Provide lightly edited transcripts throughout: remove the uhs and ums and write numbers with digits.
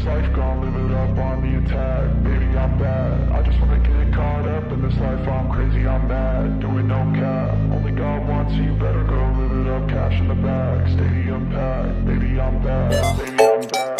life, gonna live it up on the attack. Baby, I'm bad. I just wanna get caught up in this life. I'm crazy, I'm mad. Doing no cap. Only God wants you. Better go live it up. Cash in the bag. Stadium packed. Baby, I'm bad. Baby, I'm bad.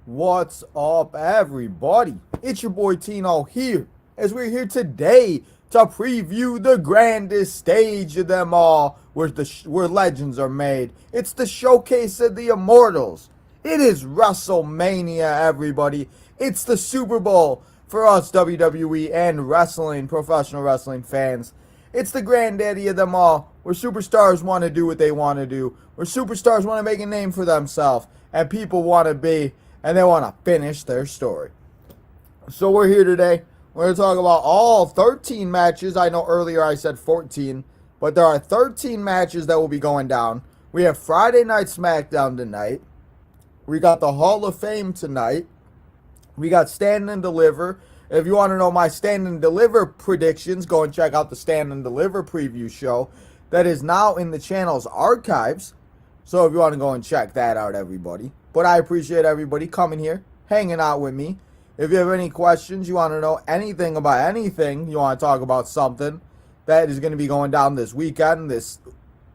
What's up, everybody? It's your boy Tino here, as we're here today to preview the grandest stage of them all, where legends are made. It's the showcase of the immortals. It is WrestleMania, everybody. It's the Super Bowl for us WWE and professional wrestling fans. It's the granddaddy of them all, where superstars want to do what they want to do, where superstars want to make a name for themselves, and people want to be, and they want to finish their story. So we're here today. We're going to talk about all 13 matches. I know earlier I said 14, but there are 13 matches that will be going down. We have Friday Night Smackdown tonight. We got the Hall of Fame tonight. We got Stand and Deliver. If you want to know my Stand and Deliver predictions, go and check out the Stand and Deliver preview show. That is now in the channel's archives. So if you want to go and check that out, everybody. But I appreciate everybody coming here, hanging out with me. If you have any questions, you want to know anything about anything, you want to talk about something that is going to be going down this weekend, this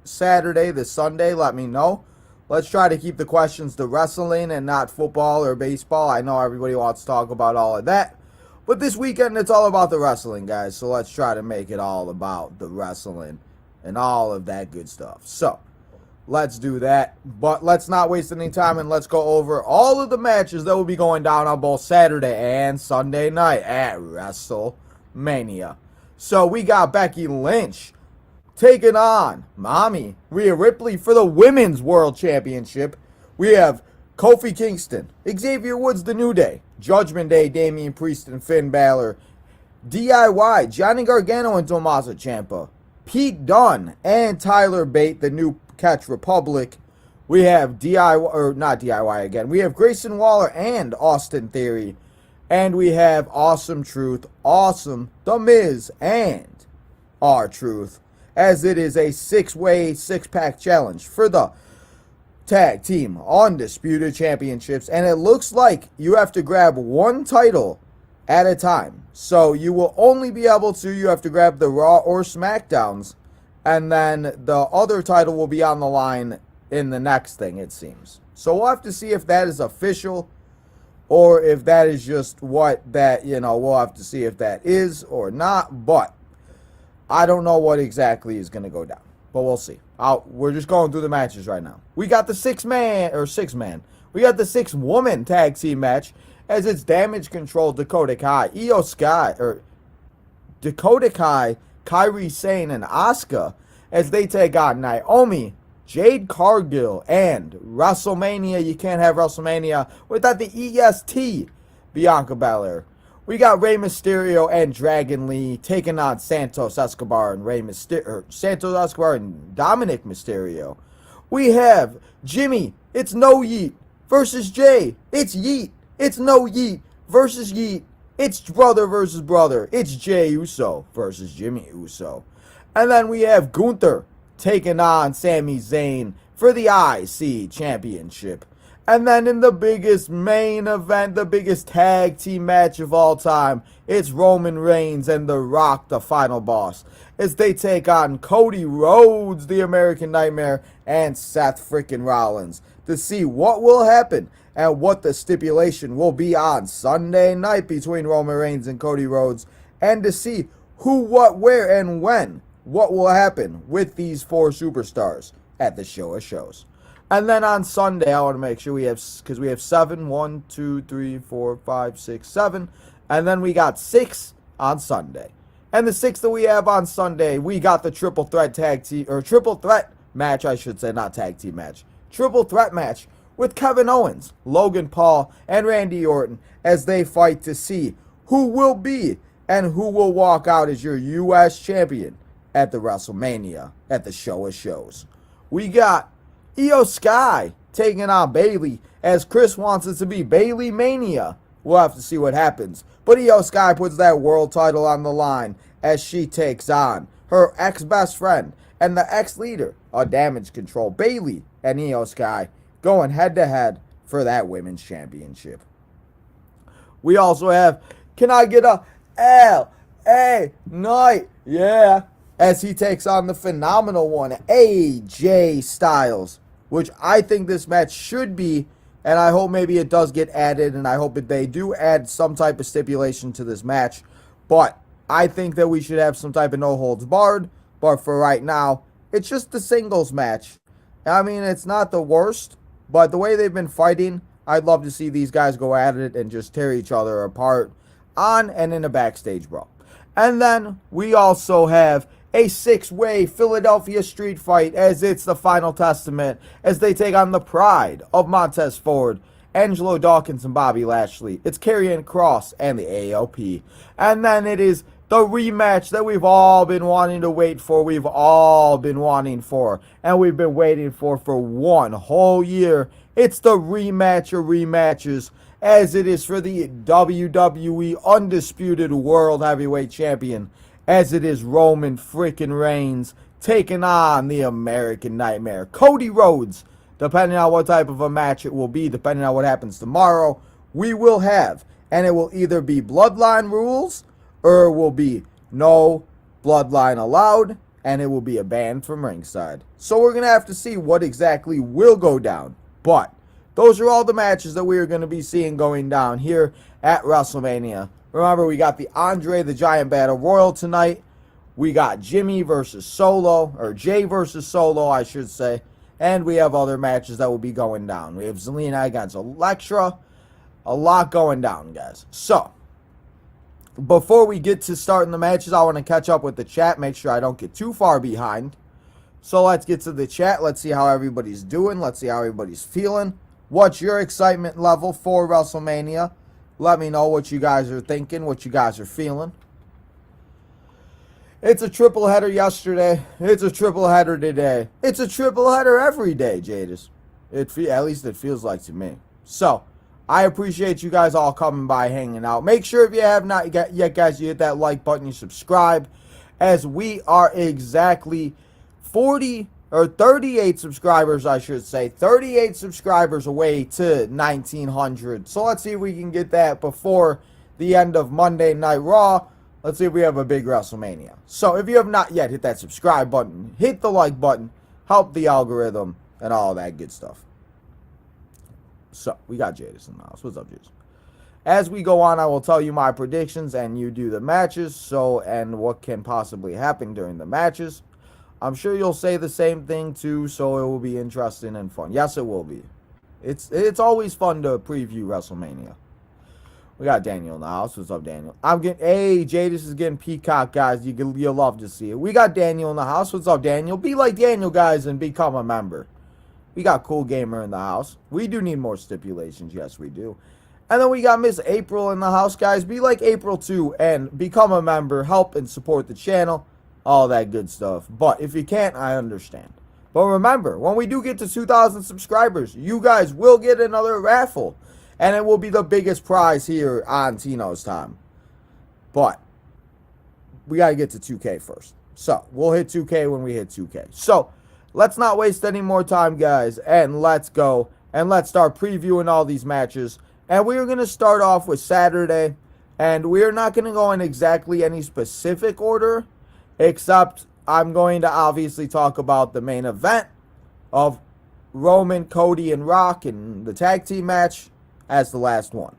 Saturday, this Sunday, let me know. Let's try to keep the questions to wrestling and not football or baseball. I know everybody wants to talk about all of that. But this weekend, it's all about the wrestling, guys. So let's try to make it all about the wrestling and all of that good stuff. So let's do that, but let's not waste any time, and let's go over all of the matches that will be going down on both Saturday and Sunday night at WrestleMania. So we got Becky Lynch taking on Mommy Rhea Ripley for the Women's World Championship. We have Kofi Kingston, Xavier Woods, The New Day, Judgment Day, Damian Priest and Finn Balor, DIY, Johnny Gargano and Tommaso Ciampa, Pete Dunne and Tyler Bate, the new Catch Republic. We have DIY again. We have Grayson Waller and Austin Theory. And we have Awesome Truth, Awesome, The Miz, and R-Truth, as it is a six-way, six-pack challenge for the Tag Team Undisputed Championships. And it looks like you have to grab one title at a time. So you will only be able to, you have to grab the Raw or SmackDowns, and then the other title will be on the line in the next thing, it seems. So we'll have to see if that is official or if that is just what that, we'll have to see if that is or not. But I don't know what exactly is going to go down. But we'll see. We're just going through the matches right now. We got the six-man. We got the six-woman tag team match, as it's Damage Control, Dakota Kai, Dakota Kai, Kairi Sane, and Asuka, as they take on Naomi, Jade Cargill, and WrestleMania. You can't have WrestleMania without the EST, Bianca Belair. We got Rey Mysterio and Dragon Lee taking on Santos Escobar and Dominic Mysterio. We have Jimmy, it's No Yeet, versus Jay, it's Yeet. It's No Yeet versus Yeet. It's brother versus brother. It's Jey Uso versus Jimmy Uso. And then we have Gunther taking on Sami Zayn for the IC Championship. And then in the biggest main event, the biggest tag team match of all time, it's Roman Reigns and The Rock, the final boss, as they take on Cody Rhodes, the American Nightmare, and Seth freaking Rollins, to see what will happen and what the stipulation will be on Sunday night between Roman Reigns and Cody Rhodes, and to see who, what, where, and when, what will happen with these four superstars at the show of shows. And then on Sunday, I want to make sure we have, because we have 7, 1, 2, 3, 4, 5, 6, 7, and then we got 6 on Sunday. And the 6 that we have on Sunday, we got the triple threat match, I should say, not tag team match. Triple threat match with Kevin Owens, Logan Paul, and Randy Orton, as they fight to see who will be and who will walk out as your U.S. champion at the WrestleMania, at the show of shows. We got Io Sky taking on Bayley, as Chris wants it to be Bayley Mania. We'll have to see what happens. But Io Sky puts that world title on the line as she takes on her ex-best friend and the ex-leader of Damage Control, Bayley and Io Sky, going head-to-head for that women's championship. We also have, can I get a L.A. Knight? Yeah. As he takes on the phenomenal one, AJ Styles, which I think this match should be, and I hope maybe it does get added, and I hope that they do add some type of stipulation to this match. But I think that we should have some type of no holds barred. But for right now, it's just the singles match. I mean, it's not the worst, but the way they've been fighting, I'd love to see these guys go at it and just tear each other apart on and in a backstage brawl. And then we also have a 6-way Philadelphia street fight, as it's the final testament as they take on the Pride of Montez Ford, Angelo Dawkins and Bobby Lashley. It's Karrion Kross and the AOP. And then it is the rematch that we've all been wanting to wait for. We've all been wanting for. And we've been waiting for one whole year. It's the rematch of rematches, as it is for the WWE Undisputed World Heavyweight Champion, as it is Roman freaking Reigns taking on the American Nightmare, Cody Rhodes. Depending on what type of a match it will be, depending on what happens tomorrow, we will have, and it will either be Bloodline rules, or it will be no Bloodline allowed, and it will be a ban from ringside. So we're going to have to see what exactly will go down. But those are all the matches that we are going to be seeing going down here at WrestleMania. Remember, we got the Andre the Giant Battle Royal tonight. We got Jimmy versus Solo, or Jay versus Solo, I should say. And we have other matches that will be going down. We have Zelina against Elektra. A lot going down, guys. So, before we get to starting the matches, I want to catch up with the chat. Make sure I don't get too far behind. So, let's get to the chat. Let's see how everybody's doing. Let's see how everybody's feeling. What's your excitement level for WrestleMania? Let me know what you guys are thinking, what you guys are feeling. It's a triple header yesterday. It's a triple header today. It's a triple header every day, Jadis. At least it feels like to me. So, I appreciate you guys all coming by, hanging out. Make sure if you have not yet, guys, you hit that like button, you subscribe, as we are exactly 38 subscribers, I should say. 38 subscribers away to 1,900. So let's see if we can get that before the end of Monday Night Raw. Let's see if we have a big WrestleMania. So if you have not yet, hit that subscribe button. Hit the like button. Help the algorithm and all that good stuff. So we got Jadis in the house. What's up, Jadis? As we go on, I will tell you my predictions and you do the matches. And what can possibly happen during the matches. I'm sure you'll say the same thing too, so it will be interesting and fun. Yes, it will be. It's always fun to preview WrestleMania. We got Daniel in the house. What's up, Daniel? Jadis is getting Peacock, guys. You'll love to see it. We got Daniel in the house. What's up, Daniel? Be like Daniel, guys, and become a member. We got Cool Gamer in the house. We do need more stipulations. Yes, we do. And then we got Miss April in the house, guys. Be like April too and become a member. Help and support the channel. All that good stuff. But if you can't, I understand. But remember, when we do get to 2,000 subscribers, you guys will get another raffle. And it will be the biggest prize here on Tino's time. But we got to get to 2K first. So we'll hit 2K when we hit 2K. So let's not waste any more time, guys. And let's go. And let's start previewing all these matches. And we're going to start off with Saturday. And we're not going to go in exactly any specific order. Except I'm going to obviously talk about the main event of Roman, Cody, and Rock in the tag team match as the last one.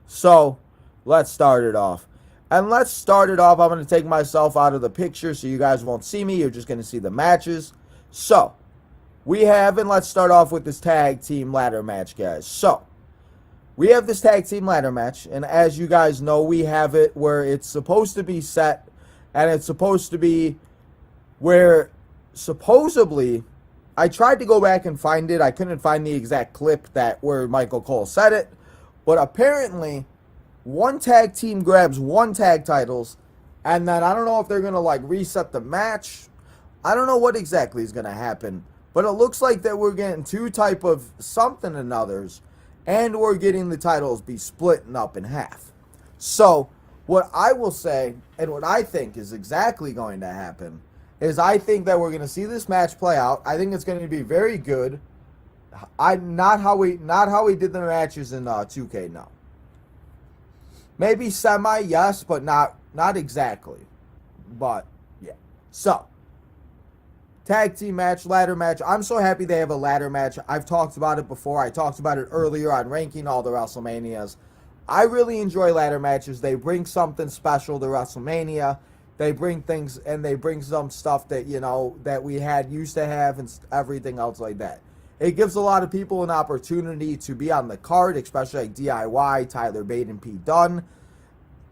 So, let's start it off. And let's start it off. I'm going to take myself out of the picture so you guys won't see me. You're just going to see the matches. So, we have, and let's start off with this tag team ladder match, guys. So, we have this tag team ladder match. And as you guys know, we have it where it's supposed to be set. And it's supposed to be where supposedly, I tried to go back and find it. I couldn't find the exact clip where Michael Cole said it. But apparently, one tag team grabs one tag titles. And then I don't know if they're going to reset the match. I don't know what exactly is going to happen. But it looks like that we're getting two type of something and others, and we're getting the titles be splitting up in half. So what I will say, and what I think is exactly going to happen, is I think that we're going to see this match play out. I think it's going to be very good. Not how we did the matches in 2K, no. Maybe semi, yes, but not exactly. But yeah. So tag team match, ladder match. I'm so happy they have a ladder match. I've talked about it before. I talked about it earlier on ranking all the WrestleManias. I really enjoy ladder matches. They bring something special to WrestleMania. They bring things, and they bring some stuff that, you know, that we used to have and everything else like that. It gives a lot of people an opportunity to be on the card, especially like DIY, Tyler Bate and Pete Dunne,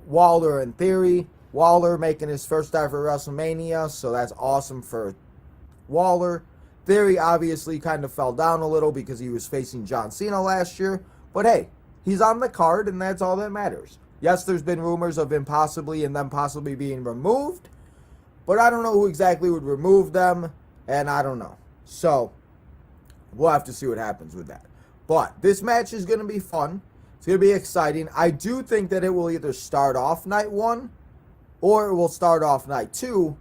Waller and Theory. Waller making his first ever WrestleMania, so that's awesome for Waller. Theory obviously kind of fell down a little because he was facing John Cena last year, but hey, he's on the card, and that's all that matters. Yes, there's been rumors of him possibly being removed, but I don't know who exactly would remove them, and I don't know. So we'll have to see what happens with that. But this match is going to be fun. It's going to be exciting. I do think that it will either start off night 1, or it will start off night 2,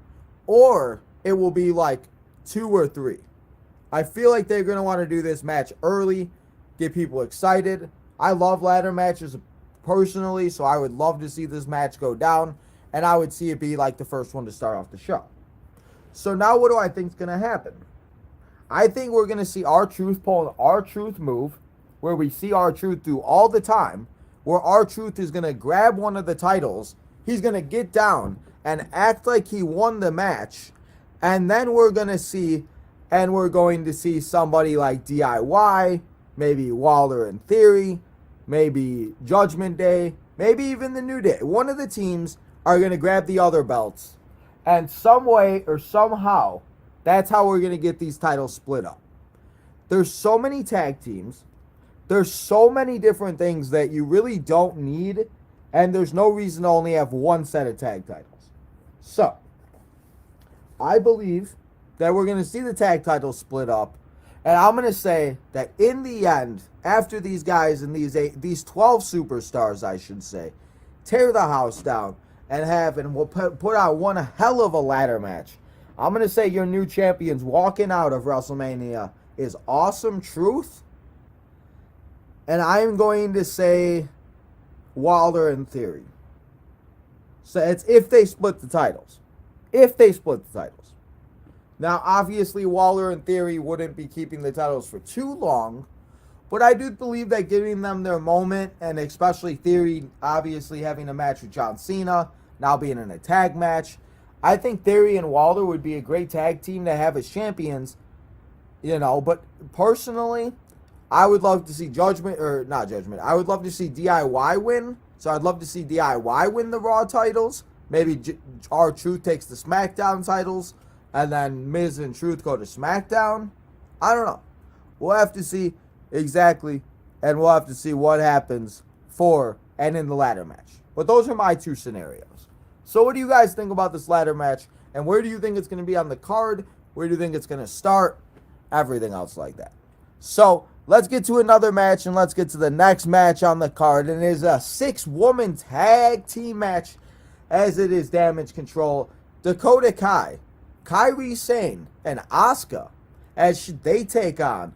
or it will be like 2 or 3. I feel like they're going to want to do this match early, get people excited. I love ladder matches personally, so I would love to see this match go down, and I would see it be like the first one to start off the show. So now what do I think is going to happen? I think we're going to see R-Truth pull an R-Truth move, where we see R-Truth do all the time, where R-Truth is going to grab one of the titles, he's going to get down and act like he won the match, and then we're going to see somebody like DIY, maybe Waller and Theory, maybe Judgment Day, maybe even the New Day. One of the teams are going to grab the other belts, and some way or somehow, that's how we're going to get these titles split up. There's so many tag teams. There's so many different things that you really don't need, and there's no reason to only have one set of tag titles. So, I believe that we're going to see the tag titles split up, and I'm going to say that in the end, after these guys and these 12 superstars, I should say, tear the house down and we'll put out one hell of a ladder match. I'm going to say your new champions walking out of WrestleMania is Awesome Truth. And I'm going to say Waller and Theory. So it's if they split the titles. If they split the titles. Now, obviously, Waller and Theory wouldn't be keeping the titles for too long. But I do believe that giving them their moment, and especially Theory obviously having a match with John Cena, now being in a tag match, I think Theory and Waller would be a great tag team to have as champions, you know, but personally, I would love to see I would love to see DIY win, so I'd love to see DIY win the Raw titles, maybe R-Truth takes the SmackDown titles, and then Miz and Truth go to SmackDown. I don't know. We'll have to see exactly, and we'll have to see what happens for and in the ladder match. But those are my two scenarios. So what do you guys think about this ladder match? And where do you think it's going to be on the card? Where do you think it's going to start? Everything else like that. So let's get to another match, and let's get to the next match on the card. And it is a 6-woman tag team match, as it is Damage Control. Dakota Kai, Kairi Sane, and Asuka, as they take on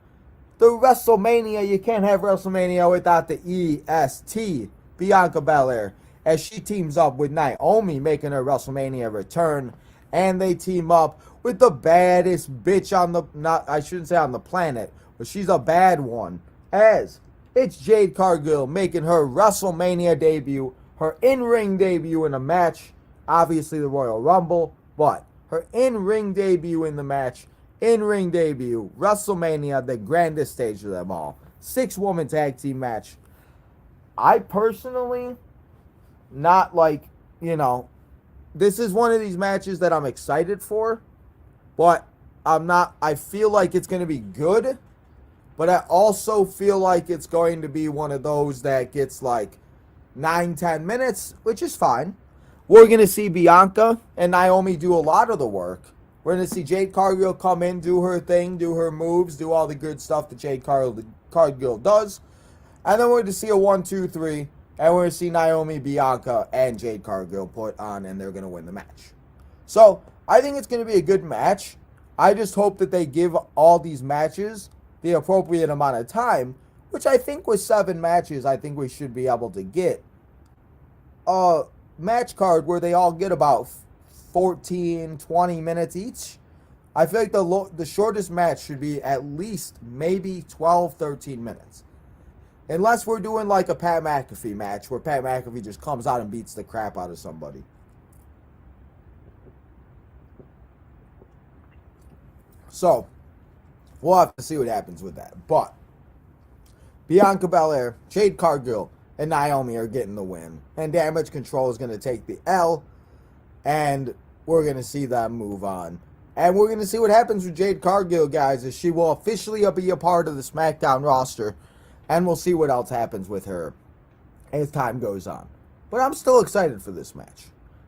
the WrestleMania. You can't have WrestleMania without the EST, Bianca Belair, as she teams up with Naomi, making her WrestleMania return. And they team up with the baddest bitch I shouldn't say on the planet, but she's a bad one, as it's Jade Cargill making her WrestleMania debut, her in-ring debut in a match, obviously the Royal Rumble, but her in-ring debut in the match, in-ring debut, WrestleMania, the grandest stage of them all. 6-woman tag team match. I personally, not like, you know, this is one of these matches that I'm excited for, but I feel like it's going to be good, but I also feel like it's going to be one of those that gets like 9-10 minutes, which is fine. We're going to see Bianca and Naomi do a lot of the work, We're going to see Jade Cargill come in, do her thing, do her moves, do all the good stuff that Jade Cargill does. And then we're going to see a 1, 2, 3. And we're going to see Naomi, Bianca, and Jade Cargill put on, and they're going to win the match. So, I think it's going to be a good match. I just hope that they give all these matches the appropriate amount of time, which I think with 7 matches, I think we should be able to get a match card where they all get about 14, 20 minutes each. I feel like the shortest match should be at least maybe 12, 13 minutes. Unless we're doing like a Pat McAfee match where Pat McAfee just comes out and beats the crap out of somebody. So, we'll have to see what happens with that. But, Bianca Belair, Jade Cargill, and Naomi are getting the win. And Damage Control is going to take the L. And we're going to see them move on. And we're going to see what happens with Jade Cargill, guys, as she will officially be a part of the Smackdown roster. And we'll see what else happens with her as time goes on. But I'm still excited for this match.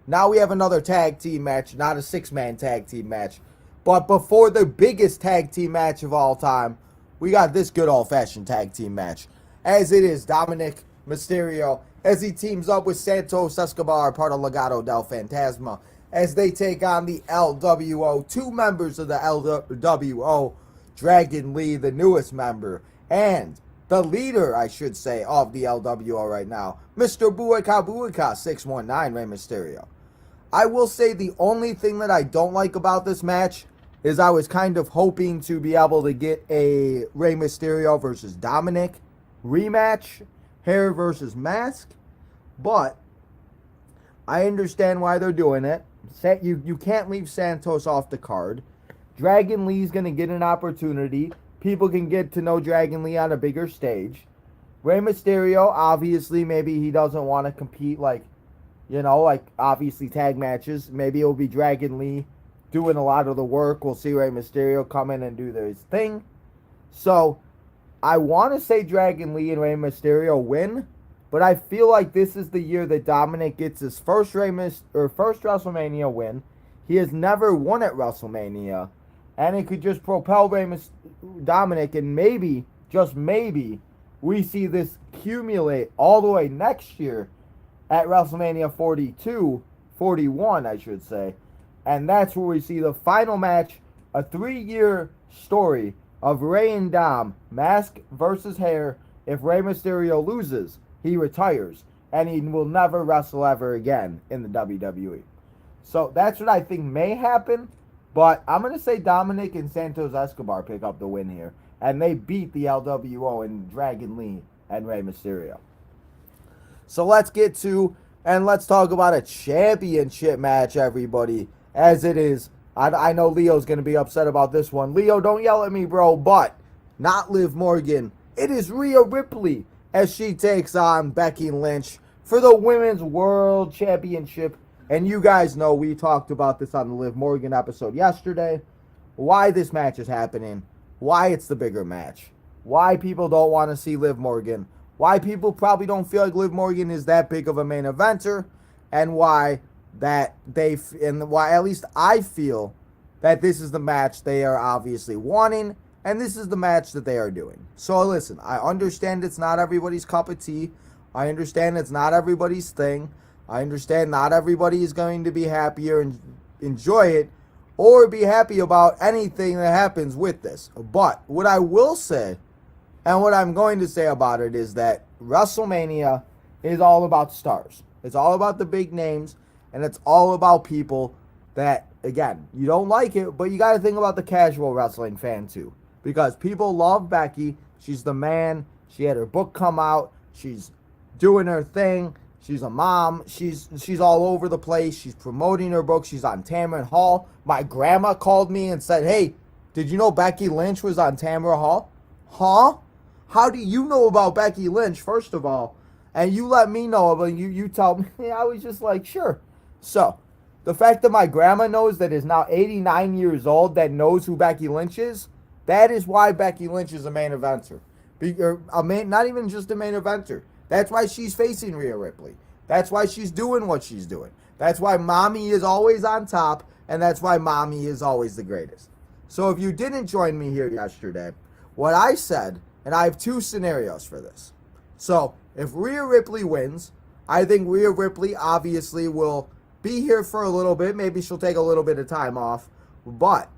Now we have another tag team match, not a 6-man tag team match. But before the biggest tag team match of all time, we got this good old-fashioned tag team match. As it is Dominic Mysterio, as he teams up with Santos Escobar, part of Legado del Fantasma, as they take on the LWO. 2 members of the LWO, Dragon Lee, the newest member, and the leader, I should say, of the LWO right now, Mr. Buika 619, Rey Mysterio. I will say the only thing that I don't like about this match is I was kind of hoping to be able to get a Rey Mysterio versus Dominic rematch, hair versus mask, but I understand why they're doing it. You can't leave Santos off the card. Dragon Lee's going to get an opportunity. People can get to know Dragon Lee on a bigger stage. Rey Mysterio, obviously, maybe he doesn't want to compete like obviously tag matches. Maybe it'll be Dragon Lee doing a lot of the work. We'll see Rey Mysterio come in and do his thing. So, I want to say Dragon Lee and Rey Mysterio win, but I feel like this is the year that Dominic gets his first WrestleMania win. He has never won at WrestleMania, and it could just propel Dominic, and maybe, just maybe, we see this accumulate all the way next year at WrestleMania 41, I should say. And that's where we see the final match, a 3-year story of Rey and Dom, mask versus hair. If Rey Mysterio loses, he retires, and he will never wrestle ever again in the WWE. So that's what I think may happen, but I'm going to say Dominic and Santos Escobar pick up the win here, and they beat the LWO and Dragon Lee and Rey Mysterio. So let's get to, and let's talk about a championship match, everybody, as it is. I know Leo's going to be upset about this one. Leo, don't yell at me, bro, but not Liv Morgan. It is Rhea Ripley as she takes on Becky Lynch for the Women's World Championship. And you guys know we talked about this on the Liv Morgan episode yesterday. Why this match is happening. Why it's the bigger match. Why people don't want to see Liv Morgan. Why people probably don't feel like Liv Morgan is that big of a main eventer. And why why at least I feel that this is the match they are obviously wanting. And this is the match that they are doing. So listen, I understand it's not everybody's cup of tea. I understand it's not everybody's thing. I understand not everybody is going to be happier and enjoy it or be happy about anything that happens with this. But what I will say, and what I'm going to say about it, is that WrestleMania is all about stars. It's all about the big names, and it's all about people that, again, you don't like it, but you got to think about the casual wrestling fan too. Because people love Becky. She's the man. She had her book come out. She's doing her thing. She's a mom. She's all over the place. She's promoting her book. She's on Tamron Hall. My grandma called me and said, "Hey, did you know Becky Lynch was on Tamron Hall?" Huh? How do you know about Becky Lynch, first of all? And you let me know about you tell me. I was just like, sure. So, the fact that my grandma knows, that is now 89 years old, that knows who Becky Lynch is, that is why Becky Lynch is a main eventer. Not even just a main eventer. That's why she's facing Rhea Ripley. That's why she's doing what she's doing. That's why mommy is always on top. and that's why mommy is always the greatest. So if you didn't join me here yesterday, what I said, and I have two scenarios for this. So if Rhea Ripley wins, I think Rhea Ripley obviously will be here for a little bit. Maybe she'll take a little bit of time off. But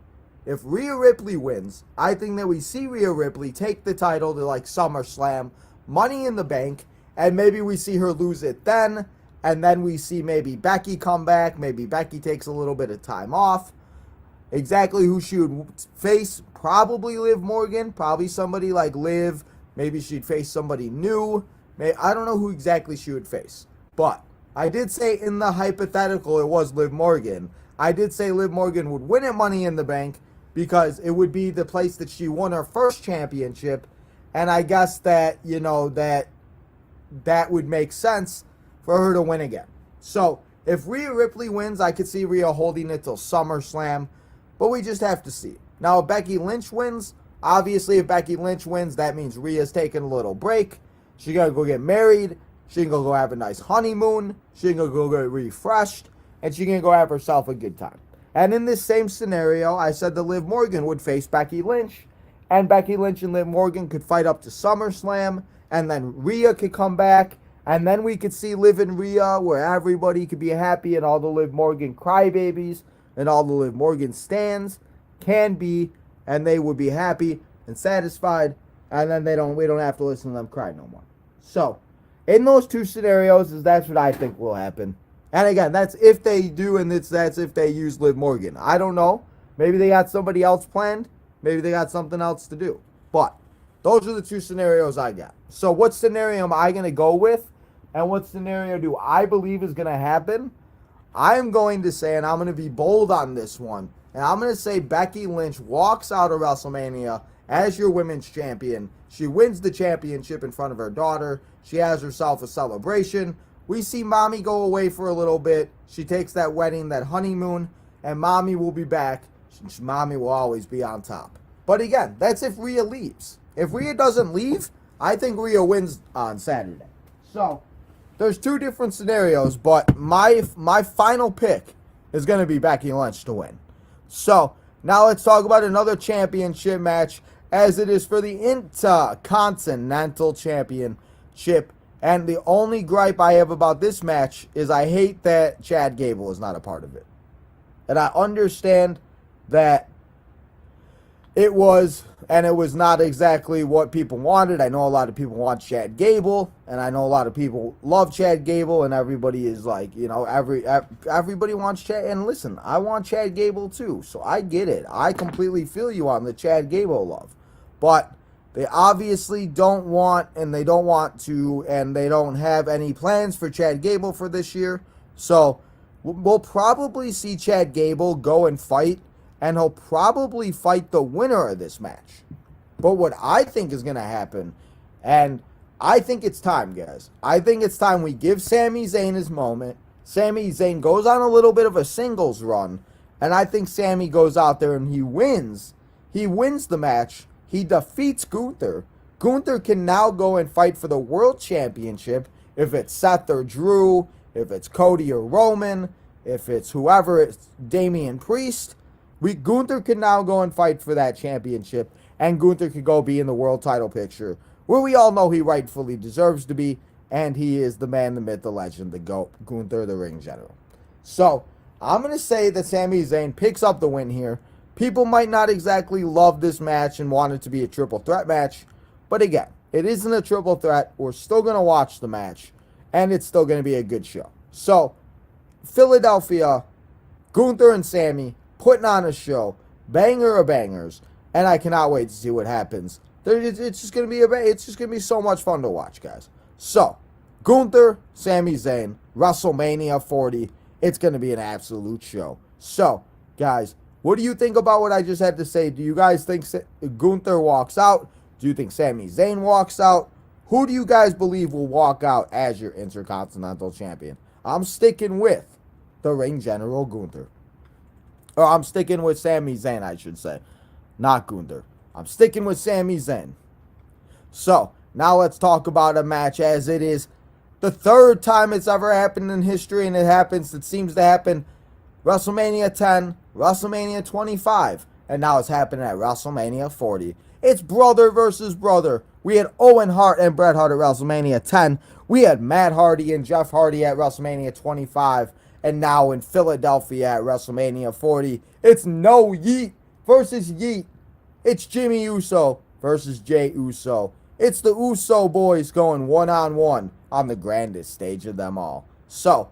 if Rhea Ripley wins, I think that we see Rhea Ripley take the title to like SummerSlam, Money in the Bank, and maybe we see her lose it then. And then we see maybe Becky come back. Maybe Becky takes a little bit of time off. Exactly who she would face, probably Liv Morgan, probably somebody like Liv. Maybe she'd face somebody new. I don't know who exactly she would face. But I did say in the hypothetical it was Liv Morgan. I did say Liv Morgan would win at Money in the Bank because it would be the place that she won her first championship. And I guess that, that would make sense for her to win again. So if Rhea Ripley wins, I could see Rhea holding it till SummerSlam. But we just have to see. Now, if Becky Lynch wins, obviously if Becky Lynch wins, that means Rhea's taking a little break. She gotta go get married. She can go have a nice honeymoon. She can go get refreshed. And she can go have herself a good time. And in this same scenario, I said that Liv Morgan would face Becky Lynch. And Becky Lynch and Liv Morgan could fight up to SummerSlam. And then Rhea could come back. And then we could see Liv and Rhea where everybody could be happy and all the Liv Morgan crybabies and all the Liv Morgan stans can be, and they would be happy and satisfied, and then we don't have to listen to them cry no more. So, in those two scenarios, that's what I think will happen. And again, that's if they do, and that's if they use Liv Morgan. I don't know. Maybe they got somebody else planned. Maybe they got something else to do. But those are the two scenarios I got. So what scenario am I going to go with? And what scenario do I believe is going to happen? I'm going to say, and I'm going to be bold on this one, and I'm going to say Becky Lynch walks out of WrestleMania as your women's champion. She wins the championship in front of her daughter. She has herself a celebration. We see Mommy go away for a little bit. She takes that wedding, that honeymoon, and Mommy will be back. Mommy will always be on top. But again, that's if Rhea leaves. If Rhea doesn't leave, I think Rhea wins on Saturday. So there's two different scenarios, but my final pick is going to be Becky Lynch to win. So, now let's talk about another championship match, as it is for the Intercontinental Championship. And the only gripe I have about this match is I hate that Chad Gable is not a part of it. And I understand that it was not exactly what people wanted. I know a lot of people want Chad Gable, and I know a lot of people love Chad Gable, and everybody is like, everybody wants Chad. And listen, I want Chad Gable too, so I get it. I completely feel you on the Chad Gable love. But they obviously don't want, and they don't want to, and they don't have any plans for Chad Gable for this year. So we'll probably see Chad Gable go and fight, and he'll probably fight the winner of this match. But what I think is going to happen, and I think it's time, guys. I think it's time we give Sami Zayn his moment. Sami Zayn goes on a little bit of a singles run, and I think Sami goes out there and he wins. He wins the match. He defeats Gunther. Gunther can now go and fight for the World Championship, if it's Seth or Drew, if it's Cody or Roman, if it's whoever, it's Damian Priest. Gunther can now go and fight for that championship, and Gunther could go be in the world title picture, where we all know he rightfully deserves to be, and he is the man, the myth, the legend, the GOAT, Gunther, the ring general. So, I'm going to say that Sami Zayn picks up the win here. People might not exactly love this match and want it to be a triple threat match, but again, it isn't a triple threat. We're still going to watch the match, and it's still going to be a good show. So, Philadelphia, Gunther and Sami putting on a show, banger of bangers, and I cannot wait to see what happens. It's just going to be so much fun to watch, guys. So, Gunther, Sami Zayn, WrestleMania 40. It's going to be an absolute show. So, guys, what do you think about what I just had to say? Do you guys think Gunther walks out? Do you think Sami Zayn walks out? Who do you guys believe will walk out as your Intercontinental Champion? I'm sticking with the ring general, Gunther. Or I'm sticking with Sami Zayn, I should say. Not Gunther. I'm sticking with Sami Zayn. So, now let's talk about a match, as it is the third time it's ever happened in history, and it seems to happen WrestleMania 10, WrestleMania 25, and now it's happening at WrestleMania 40. It's brother versus brother. We had Owen Hart and Bret Hart at WrestleMania 10. We had Matt Hardy and Jeff Hardy at WrestleMania 25. And now in Philadelphia at WrestleMania 40, it's No Yeet versus Yeet. It's Jimmy Uso versus Jey Uso. It's the Uso boys going one-on-one on the grandest stage of them all. So,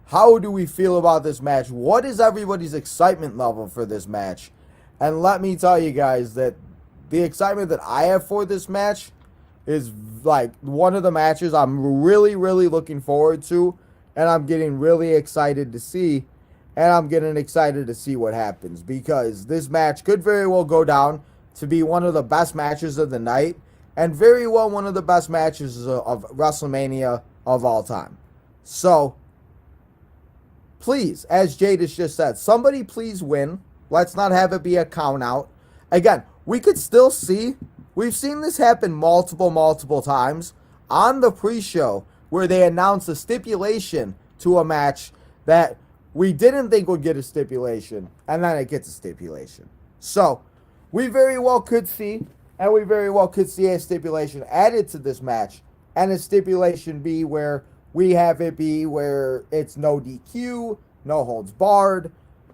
how do we feel about this match? What is everybody's excitement level for this match? And let me tell you guys that the excitement that I have for this match is like one of the matches I'm really, really looking forward to. And I'm getting really excited to see. And I'm getting excited to see what happens. Because this match could very well go down to be one of the best matches of the night. And very well one of the best matches of WrestleMania of all time. So, please, as Jadis just said, somebody please win. Let's not have it be a count out. Again, we could still see, we've seen this happen multiple times on the pre-show where they announce a stipulation to a match that we didn't think would get a stipulation, and then it gets a stipulation. So, we very well could see, and we very well could see a stipulation added to this match, and a stipulation be where we have it be where it's no DQ, no holds barred,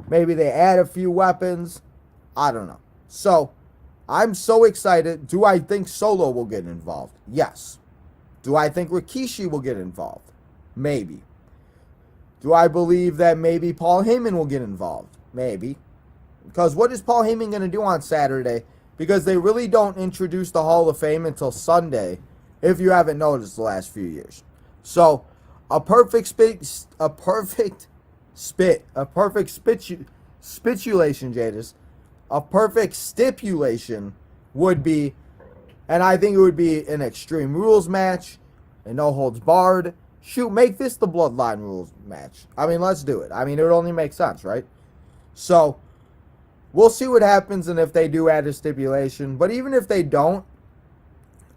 maybe they add a few weapons, I don't know. So, I'm so excited. Do I think Solo will get involved? Yes. Do I think Rikishi will get involved? Maybe. Do I believe that maybe Paul Heyman will get involved? Maybe. Because what is Paul Heyman going to do on Saturday? Because they really don't introduce the Hall of Fame until Sunday, if you haven't noticed the last few years. So, a perfect stipulation, Jadis. A perfect stipulation would be, and I think it would be an Extreme Rules match, a no holds barred. Shoot, make this the Bloodline Rules match. I mean, let's do it. I mean, it would only make sense, right? So, we'll see what happens and if they do add a stipulation. But even if they don't,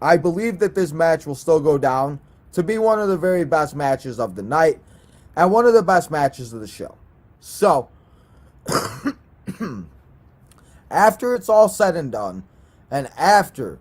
I believe that this match will still go down to be one of the very best matches of the night and one of the best matches of the show. So, after it's all said and done, and after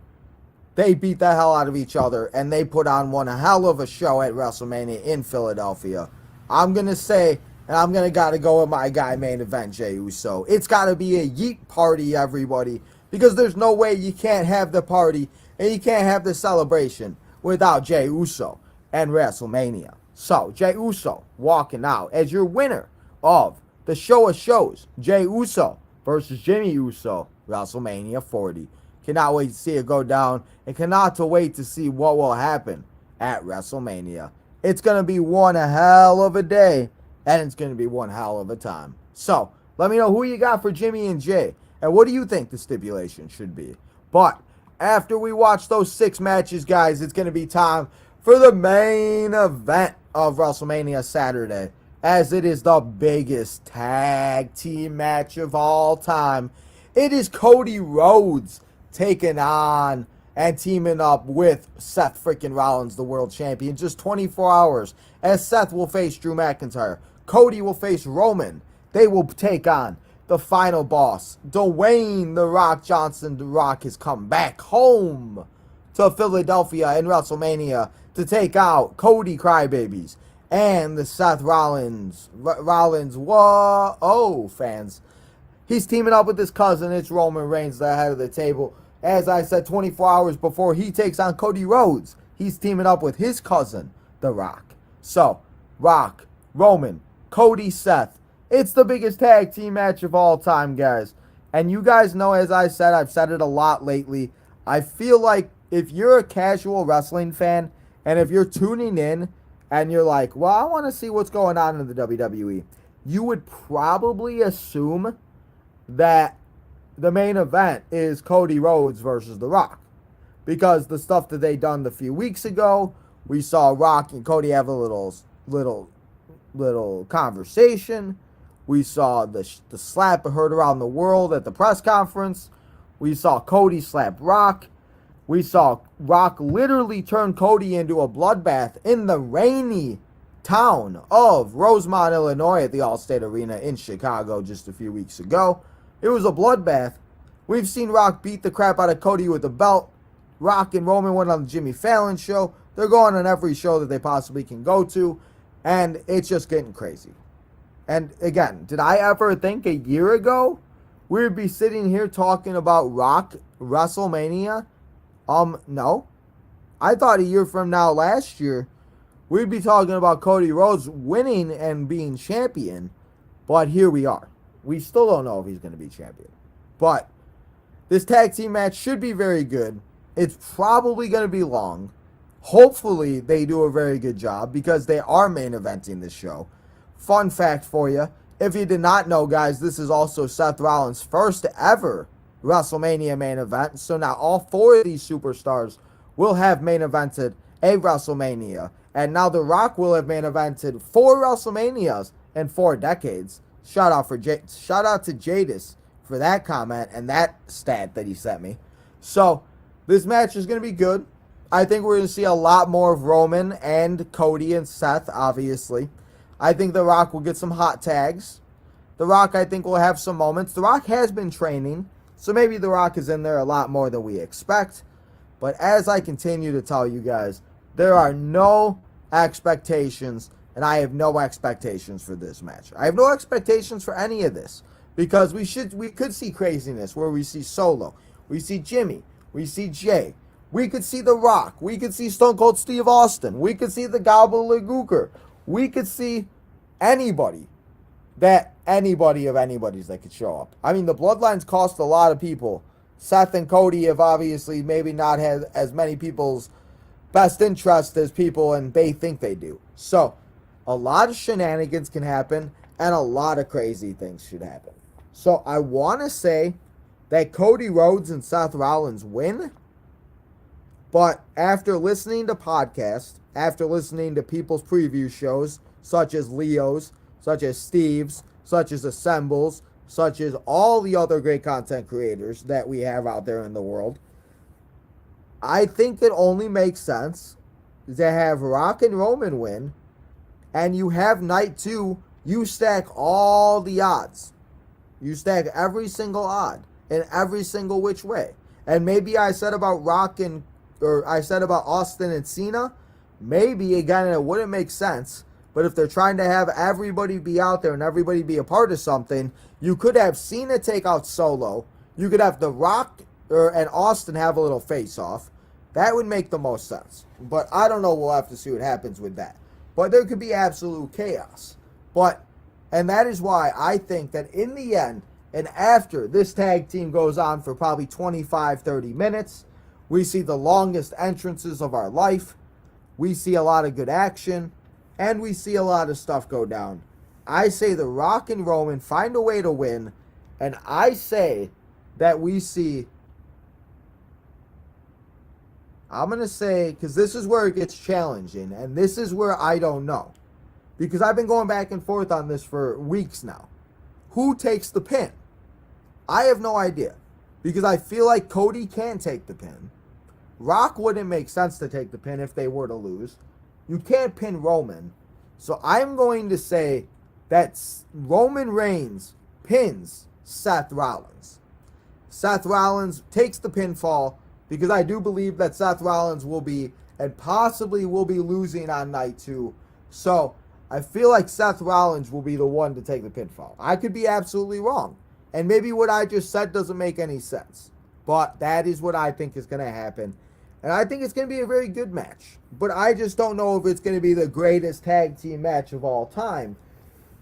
they beat the hell out of each other and they put on one hell of a show at WrestleMania in Philadelphia, I'm going to say, and I'm going to gotta go with my guy main event, Jey Uso. It's got to be a yeet party, everybody, because there's no way you can't have the party and you can't have the celebration without Jey Uso and WrestleMania. So, Jey Uso walking out as your winner of the show of shows, Jey Uso versus Jimmy Uso, WrestleMania 40. Cannot wait to see it go down, and cannot wait to see what will happen at WrestleMania. It's going to be one hell of a day, and it's going to be one hell of a time. So, let me know who you got for Jimmy and Jay, and what do you think the stipulation should be. But, after we watch those 6 matches, guys, it's going to be time for the main event of WrestleMania Saturday, as it is the biggest tag team match of all time. It is Cody Rhodes taking on and teaming up with Seth freaking Rollins, the world champion, just 24 hours, as Seth will face Drew McIntyre. Cody will face Roman. They will take on the final boss, Dwayne "The Rock" Johnson. The Rock has come back home to Philadelphia in WrestleMania to take out Cody Crybabies and the Seth Rollins, whoa, fans. He's teaming up with his cousin. It's Roman Reigns, the head of the table. As I said, 24 hours before he takes on Cody Rhodes, he's teaming up with his cousin, The Rock. So, Rock, Roman, Cody, Seth. It's the biggest tag team match of all time, guys. And you guys know, as I said, I've said it a lot lately, I feel like if you're a casual wrestling fan, and if you're tuning in, and you're like, well, I want to see what's going on in the WWE, you would probably assume that the main event is Cody Rhodes versus The Rock. Because the stuff that they done a few weeks ago, we saw Rock and Cody have a little conversation. We saw the slap heard around the world at the press conference. We saw Cody slap Rock. We saw Rock literally turn Cody into a bloodbath in the rainy town of Rosemont, Illinois at the Allstate Arena in Chicago just a few weeks ago. It was a bloodbath. We've seen Rock beat the crap out of Cody with the belt. Rock and Roman went on the Jimmy Fallon show. They're going on every show that they possibly can go to, and it's just getting crazy. And again, did I ever think a year ago we would be sitting here talking about Rock WrestleMania? No. I thought a year from now last year we'd be talking about Cody Rhodes winning and being champion, but here we are. We still don't know if he's going to be champion. But this tag team match should be very good. It's probably going to be long. Hopefully they do a very good job because they are main eventing this show. Fun fact for you, if you did not know, guys, this is also Seth Rollins' first ever WrestleMania main event. So now all four of these superstars will have main evented a WrestleMania. And now The Rock will have main evented 4 WrestleManias in 4 decades. Shout out to Jadis for that comment and that stat that he sent me. So this match is going to be good. I think we're going to see a lot more of Roman and Cody and Seth, obviously. I think The Rock will get some hot tags. The Rock, I think, will have some moments. The Rock has been training, so maybe The Rock is in there a lot more than we expect. But as I continue to tell you guys, there are no expectations, and I have no expectations for this match. I have no expectations for any of this because we could see craziness where we see Solo, we see Jimmy, we see Jay, we could see The Rock, we could see Stone Cold Steve Austin, we could see the Gobbledygooker, we could see anybody of anybody's that could show up. I mean, the Bloodlines cost a lot of people. Seth and Cody have obviously maybe not had as many people's best interest as people and they think they do. So, a lot of shenanigans can happen and a lot of crazy things should happen. So, I want to say that Cody Rhodes and Seth Rollins win, but after listening to podcasts, after listening to people's preview shows, such as Leo's, such as Steve's, such as Assembles, such as all the other great content creators that we have out there in the world, I think it only makes sense to have Rock and Roman win, and you have night 2, you stack all the odds. You stack every single odd in every single which way. And maybe I said about I said about Austin and Cena, maybe, again, it wouldn't make sense, but if they're trying to have everybody be out there and everybody be a part of something, you could have Cena take out Solo. You could have The Rock and Austin have a little face-off. That would make the most sense. But I don't know. We'll have to see what happens with that. But there could be absolute chaos. And that is why I think that in the end, and after this tag team goes on for probably 25, 30 minutes, we see the longest entrances of our life. We see a lot of good action. And we see a lot of stuff go down. I say The Rock and Roman find a way to win. And I say that we see... I'm going to say, because this is where it gets challenging. And this is where I don't know. Because I've been going back and forth on this for weeks now. Who takes the pin? I have no idea. Because I feel like Cody can take the pin. Rock wouldn't make sense to take the pin if they were to lose. You can't pin Roman. So I'm going to say that Roman Reigns pins Seth Rollins. Seth Rollins takes the pinfall because I do believe that Seth Rollins will be and possibly will be losing on night 2. So I feel like Seth Rollins will be the one to take the pinfall. I could be absolutely wrong. And maybe what I just said doesn't make any sense. But that is what I think is going to happen. And I think it's going to be a very good match. But I just don't know if it's going to be the greatest tag team match of all time.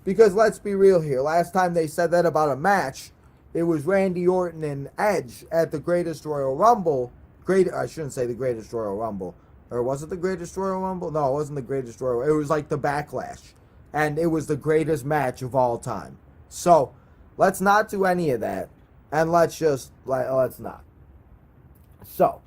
Because let's be real here. Last time they said that about a match, it was Randy Orton and Edge at the Greatest Royal Rumble. I shouldn't say the Greatest Royal Rumble. Or was it the Greatest Royal Rumble? No, it wasn't the Greatest Royal. It was like the Backlash. And it was the greatest match of all time. So, let's not do any of that. And let's not. So,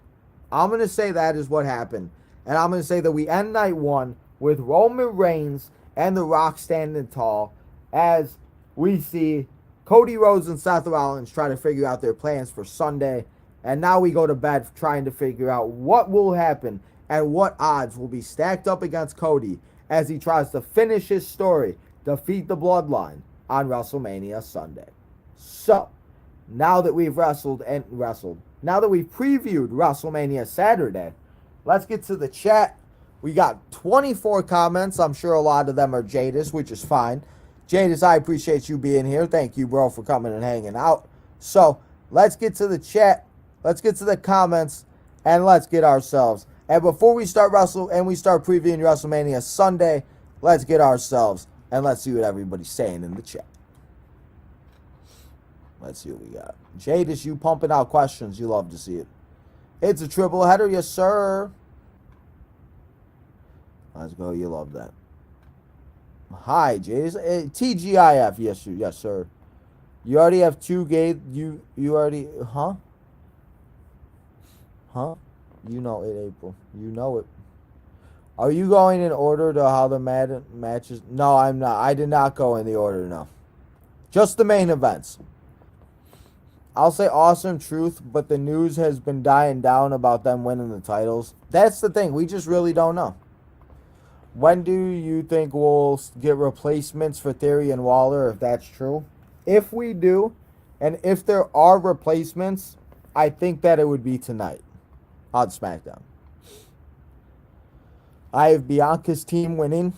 I'm going to say that is what happened. And I'm going to say that we end night 1 with Roman Reigns and The Rock standing tall as we see Cody Rhodes and Seth Rollins try to figure out their plans for Sunday. And now we go to bed trying to figure out what will happen and what odds will be stacked up against Cody as he tries to finish his story, defeat the Bloodline on WrestleMania Sunday. So, now that we've now that we've previewed WrestleMania Saturday, let's get to the chat. We got 24 comments. I'm sure a lot of them are Jadis, which is fine. Jadis, I appreciate you being here. Thank you, bro, for coming and hanging out. So, let's get to the chat. Let's get to the comments, and let's get ourselves. And before we start previewing WrestleMania Sunday, let's get ourselves, and let's see what everybody's saying in the chat. Let's see what we got. Jadis, you pumping out questions. You love to see it. It's a triple header, yes, sir. Let's go. You love that. Hi, Jadis. TGIF, yes, sir. You already have 2 gay. You already, huh? Huh? You know it, April. You know it. Are you going in order to how the matches? No, I'm not. I did not go in the order, no. Just the main events. I'll say Awesome Truth, but the news has been dying down about them winning the titles. That's the thing. We just really don't know. When do you think we'll get replacements for Theory and Waller, if that's true? If we do, and if there are replacements, I think that it would be tonight on SmackDown. I have Bianca's team winning,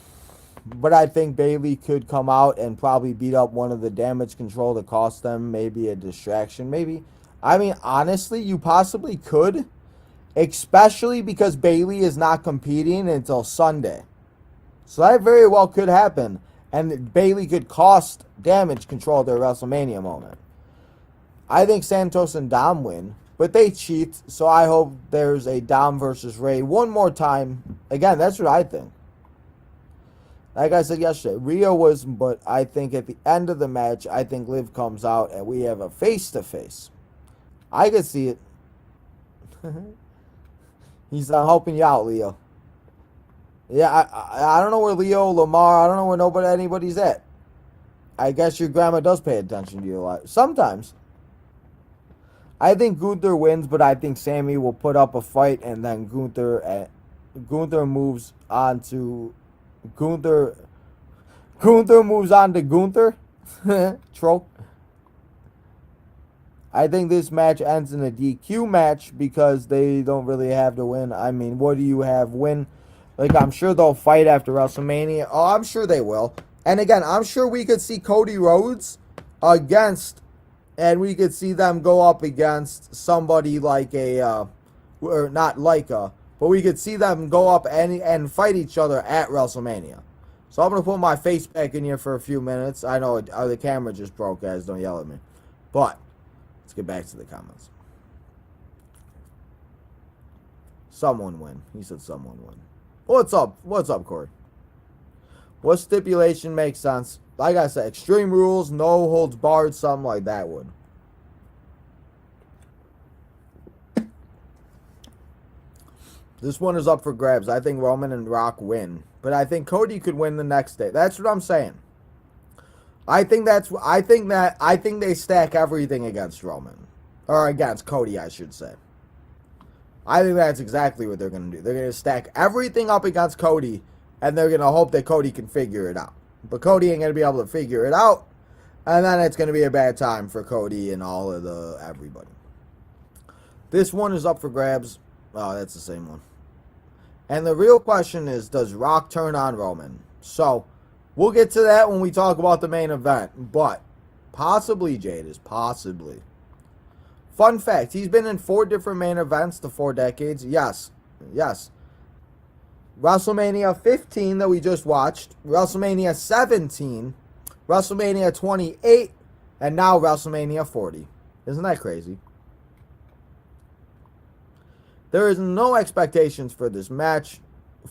but I think Bayley could come out and probably beat up one of the Damage Control to cost them maybe a distraction. Maybe. I mean, honestly, you possibly could, especially because Bayley is not competing until Sunday. So that very well could happen, and Bayley could cost Damage Control their WrestleMania moment. I think Santos and Dom win, but they cheat, so I hope there's a Dom versus Ray one more time. Again, that's what I think. Like I said yesterday, Rio was, but I think at the end of the match, I think Liv comes out and we have a face-to-face. I could see it. He's not helping you out, Leo. Yeah, I don't know where Leo, Lamar, I don't know where anybody's at. I guess your grandma does pay attention to you a lot. Sometimes. I think Gunther wins, but I think Sammy will put up a fight, and then Gunther moves on to Gunther moves on to Gunther. Troll. I think this match ends in a DQ match because they don't really have to win. I mean, what do you have win? Like, I'm sure they'll fight after WrestleMania. Oh, I'm sure they will. And again, I'm sure we could see Cody Rhodes and we could see them go up against somebody like but we could see them go up and fight each other at WrestleMania. So I'm going to put my face back in here for a few minutes. I know the camera just broke, guys. Don't yell at me. But let's get back to the comments. Someone win. He said someone win. What's up? What's up, Corey? What stipulation makes sense? Like I said, Extreme Rules, no holds barred, something like that would. This one is up for grabs. I think Roman and Rock win. But I think Cody could win the next day. That's what I'm saying. I think they stack everything against Roman. Or against Cody, I should say. I think that's exactly what they're going to do. They're going to stack everything up against Cody, and they're going to hope that Cody can figure it out. But Cody ain't going to be able to figure it out, and then it's going to be a bad time for Cody and all of everybody. This one is up for grabs. Oh, that's the same one. And the real question is, does Rock turn on Roman? So, we'll get to that when we talk about the main event. But, possibly, Jadis, possibly. Fun fact, he's been in 4 different main events to 4 decades. Yes. WrestleMania 15 that we just watched, WrestleMania 17, WrestleMania 28, and now WrestleMania 40. Isn't that crazy? There is no expectations for this match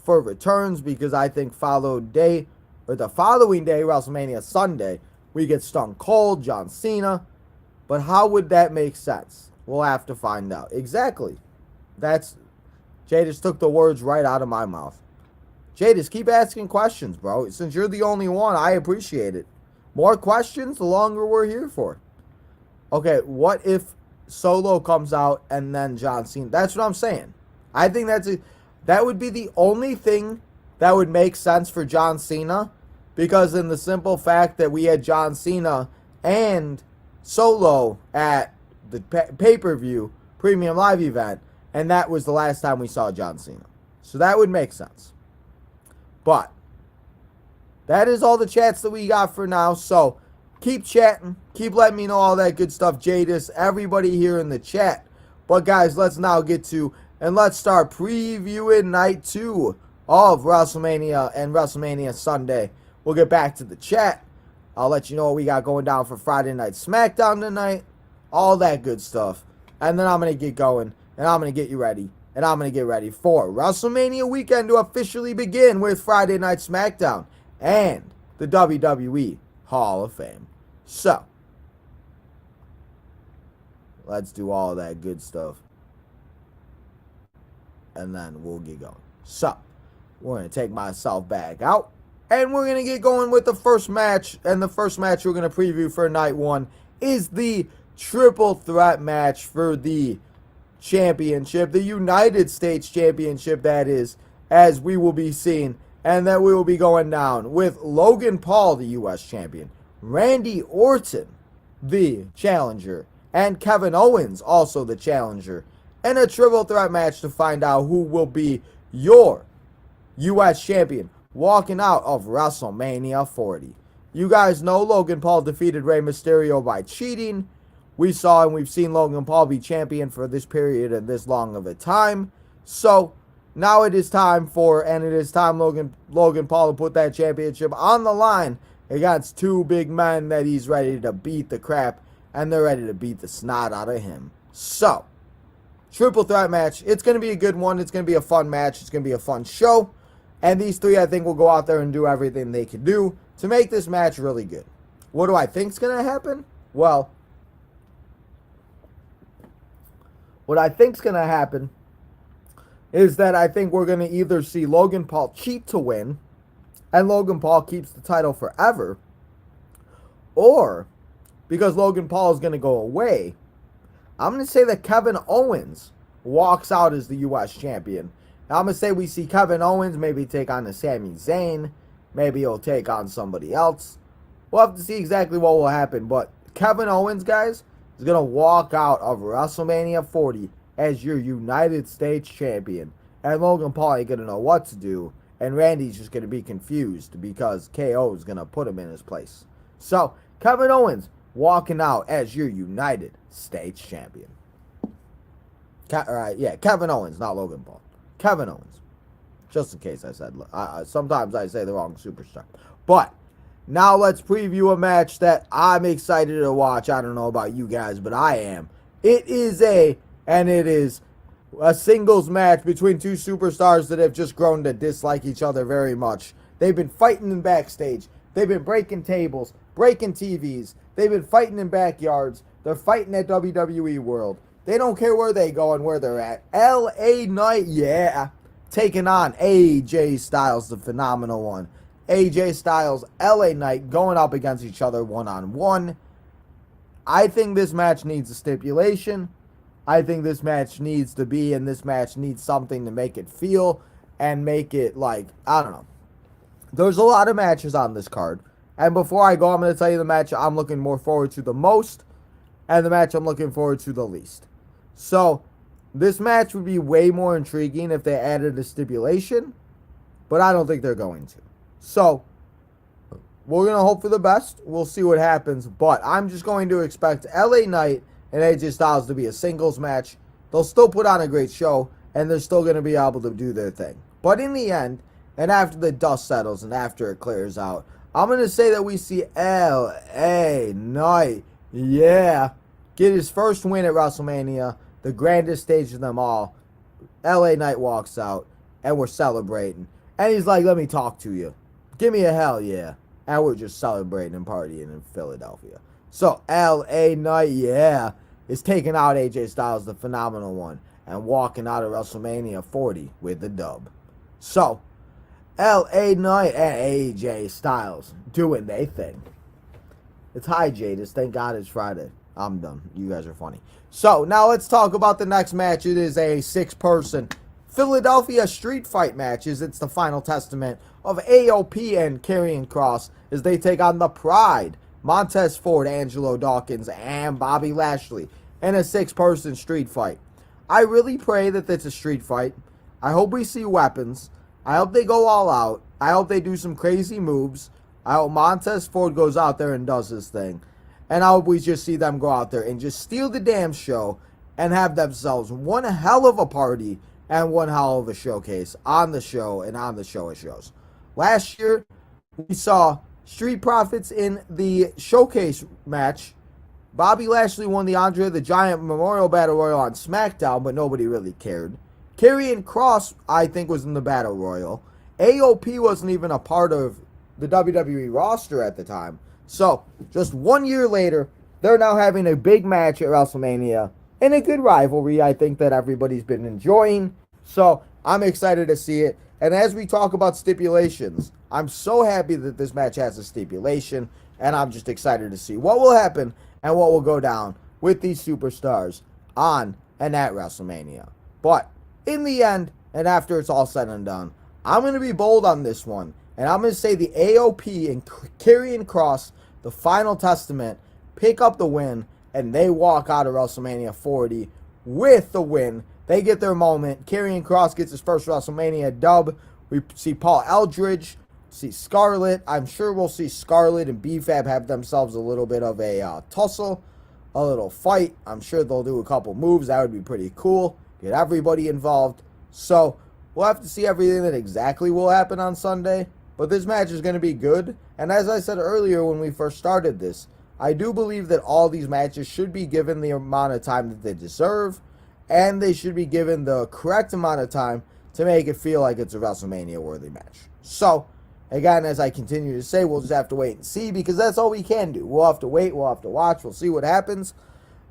for returns because I think the following day, WrestleMania Sunday, we get Stone Cold, John Cena. But how would that make sense? We'll have to find out. Exactly. Jadis took the words right out of my mouth. Jadis, keep asking questions, bro. Since you're the only one, I appreciate it. More questions, the longer we're here for. Okay, what if Solo comes out and then John Cena? That's what I'm saying. I think that would be the only thing that would make sense for John Cena, because in the simple fact that we had John Cena and Solo at the pay-per-view premium live event, and that was the last time we saw John Cena. So that would make sense. But that is all the chats that we got for now. So keep chatting. Keep letting me know all that good stuff. Jadis, everybody here in the chat. But guys, let's now get to, and let's start previewing night 2 of WrestleMania and WrestleMania Sunday. We'll get back to the chat. I'll let you know what we got going down for Friday Night SmackDown tonight. All that good stuff. And then I'm going to get going. And I'm going to get you ready. And I'm going to get ready for WrestleMania weekend to officially begin with Friday Night SmackDown and the WWE Hall of Fame. So, let's do all that good stuff. And then we'll get going. So, we're going to take myself back out. And we're going to get going with the first match. And the first match we're going to preview for night 1 is the triple threat match for the championship. The United States Championship, that is, as we will be seeing. And that we will be going down with Logan Paul, the U.S. Champion. Randy Orton, the challenger. And Kevin Owens, also the challenger. And a triple threat match to find out who will be your U.S. Champion walking out of WrestleMania 40. You guys know Logan Paul defeated Rey Mysterio by cheating. We saw and we've seen Logan Paul be champion for this period and this long of a time. So now it is time Logan Paul to put that championship on the line against two big men that he's ready to beat the crap, and they're ready to beat the snot out of him. So, triple threat match. It's going to be a good one. It's going to be a fun match. It's going to be a fun show. And these three, I think, will go out there and do everything they can do to make this match really good. What do I think is going to happen? Well, what I think is going to happen is that I think we're going to either see Logan Paul cheat to win, and Logan Paul keeps the title forever, or, because Logan Paul is going to go away, I'm going to say that Kevin Owens walks out as the U.S. Champion. Now, I'm going to say we see Kevin Owens maybe take on the Sami Zayn. Maybe he'll take on somebody else. We'll have to see exactly what will happen. But Kevin Owens, guys, is going to walk out of WrestleMania 40 as your United States Champion. And Logan Paul ain't going to know what to do. And Randy's just going to be confused because KO is going to put him in his place. So, Kevin Owens walking out as your United States Champion. Kevin Owens, not Logan Paul. Kevin Owens. Just in case I said, sometimes I say the wrong superstar. But, now let's preview a match that I'm excited to watch. I don't know about you guys, but I am. It is a singles match between two superstars that have just grown to dislike each other very much. They've been fighting in backstage. They've been breaking tables, breaking TVs. They've been fighting in backyards. They're fighting at WWE World. They don't care where they go and where they're at. LA Knight, yeah, taking on AJ Styles, the phenomenal one. AJ Styles, LA Knight going up against each other one-on-one. I think this match needs a stipulation. I think this match needs to be, and this match needs something to make it feel and make it like, I don't know. There's a lot of matches on this card. And before I go, I'm going to tell you the match I'm looking more forward to the most and the match I'm looking forward to the least. So, this match would be way more intriguing if they added a stipulation, but I don't think they're going to. So, we're going to hope for the best. We'll see what happens, but I'm just going to expect LA Knight and AJ Styles to be a singles match. They'll still put on a great show, and they're still going to be able to do their thing. But in the end, and after the dust settles and after it clears out, I'm going to say that we see LA Knight, yeah, get his first win at WrestleMania, the grandest stage of them all. LA Knight walks out, and we're celebrating. And he's like, let me talk to you. Give me a hell yeah. And we're just celebrating and partying in Philadelphia. So, LA Knight, yeah, is taking out AJ Styles, the phenomenal one, and walking out of WrestleMania 40 with the dub. So, LA Knight and AJ Styles doing their thing. It's hi, Jadis. Thank God it's Friday. I'm done. You guys are funny. So, now let's talk about the next match. It is a 6-person Philadelphia street fight matches. It's the final testament of AOP and Karrion Kross as they take on the Pride, Montez Ford, Angelo Dawkins, and Bobby Lashley in a 6-person street fight. I really pray that it's a street fight. I hope we see weapons. I hope they go all out. I hope they do some crazy moves. I hope Montez Ford goes out there and does his thing. And I hope we just see them go out there and just steal the damn show and have themselves one hell of a party and one hell of a showcase on the show and on the show it shows. Last year, we saw Street Profits in the showcase match. Bobby Lashley won the Andre the Giant Memorial Battle Royal on SmackDown, but nobody really cared. Karrion Kross, I think, was in the Battle Royal. AOP wasn't even a part of the WWE roster at the time. So, just 1 year later, they're now having a big match at WrestleMania and a good rivalry, I think, that everybody's been enjoying. So, I'm excited to see it. And as we talk about stipulations, I'm so happy that this match has a stipulation, and I'm just excited to see what will happen and what will go down with these superstars on and at WrestleMania. But in the end, and after it's all said and done, I'm going to be bold on this one, and I'm going to say the AOP and Karrion Kross, the final testament, pick up the win, and they walk out of WrestleMania 40 with the win. They get their moment. Karrion Kross gets his first WrestleMania dub. We see Paul Eldridge, see Scarlett. I'm sure we'll see Scarlett and BFAB have themselves a little bit of a tussle, a little fight. I'm sure they'll do a couple moves. That would be pretty cool. Get everybody involved. So we'll have to see everything that exactly will happen on Sunday. But this match is going to be good. And as I said earlier when we first started this, I do believe that all these matches should be given the amount of time that they deserve. And they should be given the correct amount of time to make it feel like it's a WrestleMania-worthy match. So, again, as I continue to say, we'll just have to wait and see, because that's all we can do. We'll have to wait, we'll have to watch, we'll see what happens,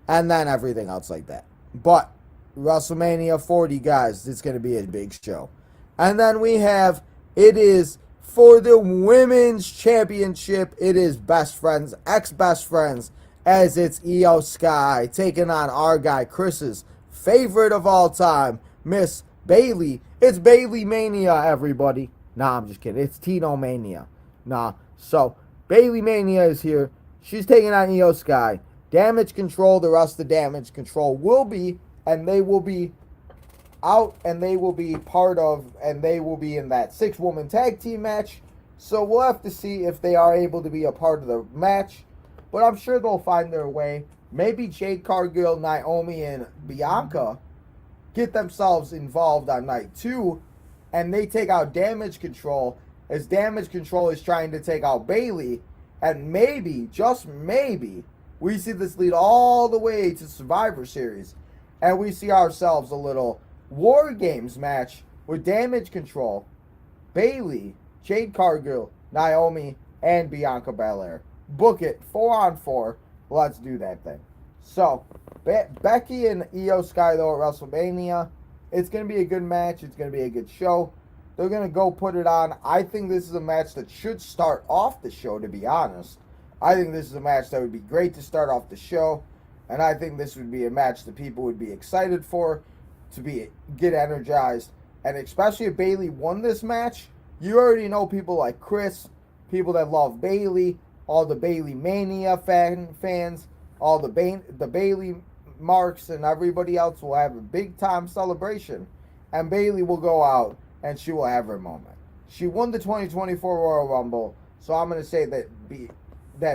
and then everything else like that. But WrestleMania 40, guys, it's going to be a big show. And then we have, it is for the Women's Championship, it is Best Friends, ex-Best Friends, as it's Io Sky taking on our guy Chris's favorite of all time, Miss Bayley. It's Bayley Mania, everybody. Nah, I'm just kidding. It's Tino Mania. Nah. So, Bayley Mania is here. She's taking on Io Sky. Damage Control, the rest of the Damage Control will be, and they will be out, and they will be part of, and they will be in that 6-woman tag team match. So, we'll have to see if they are able to be a part of the match. But I'm sure they'll find their way. Maybe Jade Cargill, Naomi, and Bianca get themselves involved on night 2, and they take out Damage Control, as Damage Control is trying to take out Bayley, and maybe, just maybe, we see this lead all the way to Survivor Series, and we see ourselves a little War Games match with Damage Control, Bayley, Jade Cargill, Naomi, and Bianca Belair. Book it, 4-on-4. Let's do that thing. So, Becky and Io Sky, though, at WrestleMania, it's going to be a good match. It's going to be a good show. They're going to go put it on. I think this is a match that should start off the show, to be honest. I think this is a match that would be great to start off the show. And I think this would be a match that people would be excited for, to get energized. And especially if Bayley won this match, you already know people like Chris, people that love Bayley, all the Bayley Mania fans, all the Bayley marks, and everybody else will have a big-time celebration. And Bayley will go out, and she will have her moment. She won the 2024 Royal Rumble, so I'm going to say that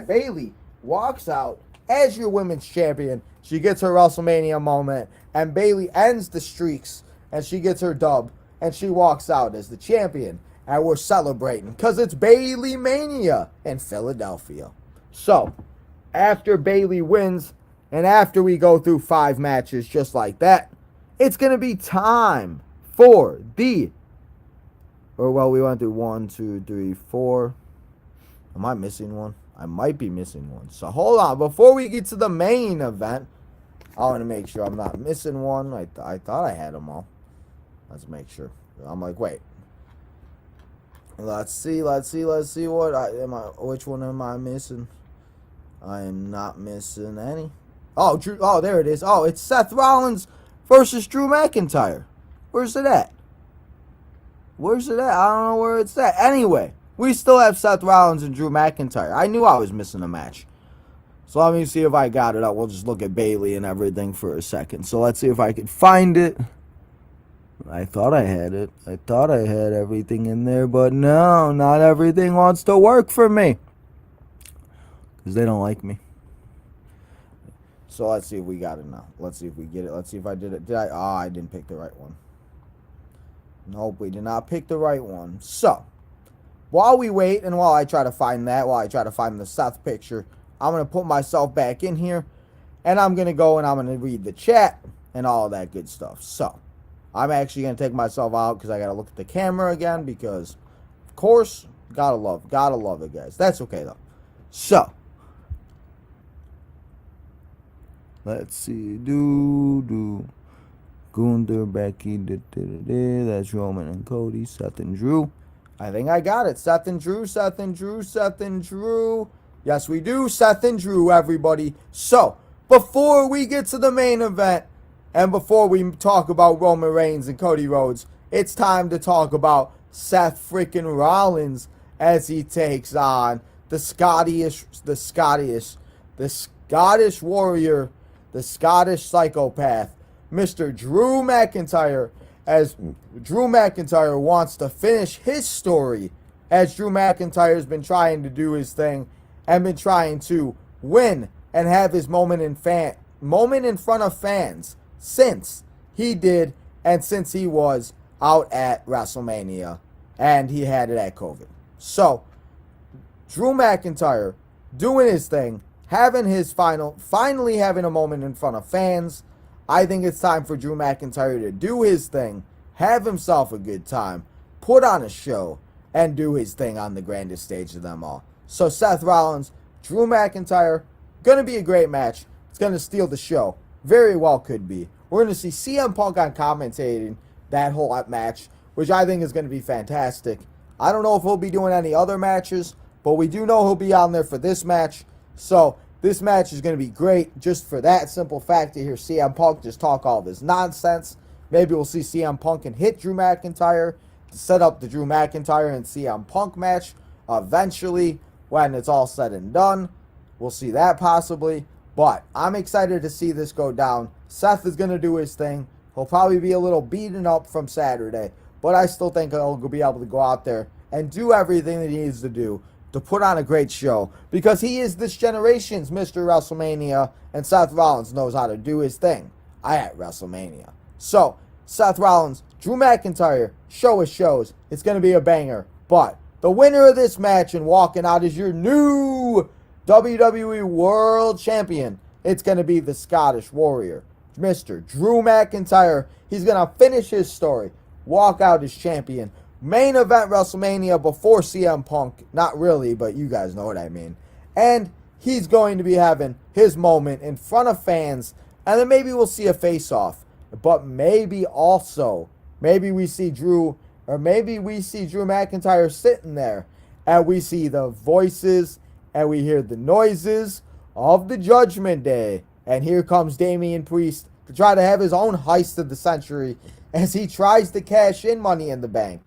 Bayley walks out as your women's champion. She gets her WrestleMania moment, and Bayley ends the streaks, and she gets her dub, and she walks out as the champion. And we're celebrating because it's Bayley Mania in Philadelphia. So, after Bayley wins, and after we go through 5 matches just like that, it's going to be time for we went through 1, 2, 3, 4. Am I missing one? I might be missing one. So, hold on. Before we get to the main event, I want to make sure I'm not missing one. I thought I had them all. Let's make sure. I'm like, wait. Let's see which one am I missing? I am not missing any. Oh, there it is. Oh, it's Seth Rollins versus Drew McIntyre. Where's it at? Where's it at? I don't know where it's at. Anyway, we still have Seth Rollins and Drew McIntyre. I knew I was missing a match. So let me see if I got it up. We'll just look at Bayley and everything for a second. So let's see if I can find it. I thought I had it. I thought I had everything in there, but no, not everything wants to work for me. Because they don't like me. So let's see if we got it now. Let's see if we get it. Let's see if I did it. I didn't pick the right one. Nope, we did not pick the right one. So, while we wait and while I try to find that, while I try to find the Seth picture, I'm going to put myself back in here. And I'm going to go and I'm going to read the chat and all of that good stuff. So, I'm actually going to take myself out because I got to look at the camera again because, of course, gotta love it, guys. That's okay, though. So, let's see. Gunther, Becky, that's Roman and Cody, Seth and Drew. I think I got it. Seth and Drew. Yes, we do. Seth and Drew, everybody. So, before we get to the main event, and before we talk about Roman Reigns and Cody Rhodes, it's time to talk about Seth freaking Rollins as he takes on the Scottish warrior, the Scottish psychopath, Mr. Drew McIntyre, as Drew McIntyre wants to finish his story, as Drew McIntyre has been trying to do his thing and been trying to win and have his moment in front of fans since he did and since he was out at WrestleMania and he had it at COVID. So, Drew McIntyre doing his thing, finally having a moment in front of fans. I think it's time for Drew McIntyre to do his thing, have himself a good time, put on a show, and do his thing on the grandest stage of them all. So Seth Rollins, Drew McIntyre, going to be a great match. It's going to steal the show. Very well could be. We're going to see CM Punk on commentating that whole match, which I think is going to be fantastic. I don't know if he'll be doing any other matches, but we do know he'll be on there for this match. So this match is going to be great just for that simple fact to hear CM Punk just talk all this nonsense. Maybe we'll see CM Punk and hit Drew McIntyre to set up the Drew McIntyre and CM Punk match eventually when it's all said and done. We'll see that possibly. But I'm excited to see this go down. Seth is going to do his thing. He'll probably be a little beaten up from Saturday. But I still think he'll be able to go out there and do everything that he needs to do to put on a great show. Because he is this generation's Mr. WrestleMania. And Seth Rollins knows how to do his thing at WrestleMania. So, Seth Rollins, Drew McIntyre, show us shows. It's going to be a banger. But the winner of this match and walking out is your new WWE World Champion. It's going to be the Scottish Warrior, Mr. Drew McIntyre. He's going to finish his story, walk out as champion. Main event WrestleMania before CM Punk. Not really, but you guys know what I mean. And he's going to be having his moment in front of fans. And then maybe we'll see a face-off. But maybe also, maybe we see Drew McIntyre sitting there. And we see the voices and we hear the noises of the Judgment Day. And here comes Damian Priest to try to have his own heist of the century as he tries to cash in Money in the Bank.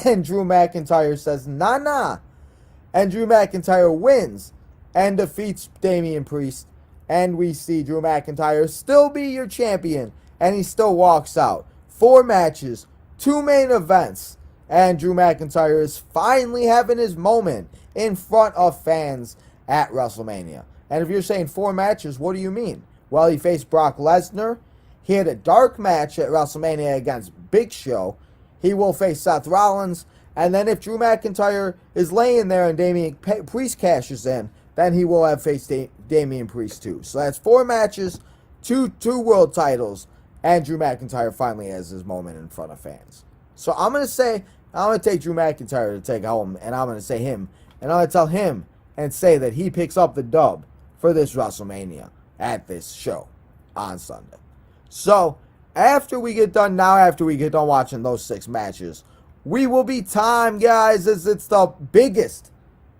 And Drew McIntyre says, nah. And Drew McIntyre wins and defeats Damian Priest. And we see Drew McIntyre still be your champion. And he still walks out. 4 matches, 2 main events. And Drew McIntyre is finally having his moment in front of fans at WrestleMania. And if you're saying 4 matches, what do you mean? Well, he faced Brock Lesnar. He had a dark match at WrestleMania against Big Show. He will face Seth Rollins. And then if Drew McIntyre is laying there and Damian Priest cashes in, then he will have faced Damian Priest too. So that's 4 matches, 2 world titles, and Drew McIntyre finally has his moment in front of fans. So I'm going to take Drew McIntyre to take home, and I'm going to say him. And I'm going to tell him and say that he picks up the dub for this WrestleMania at this show on Sunday. So, after we get done watching those 6 matches, we will be time, guys, as it's the biggest.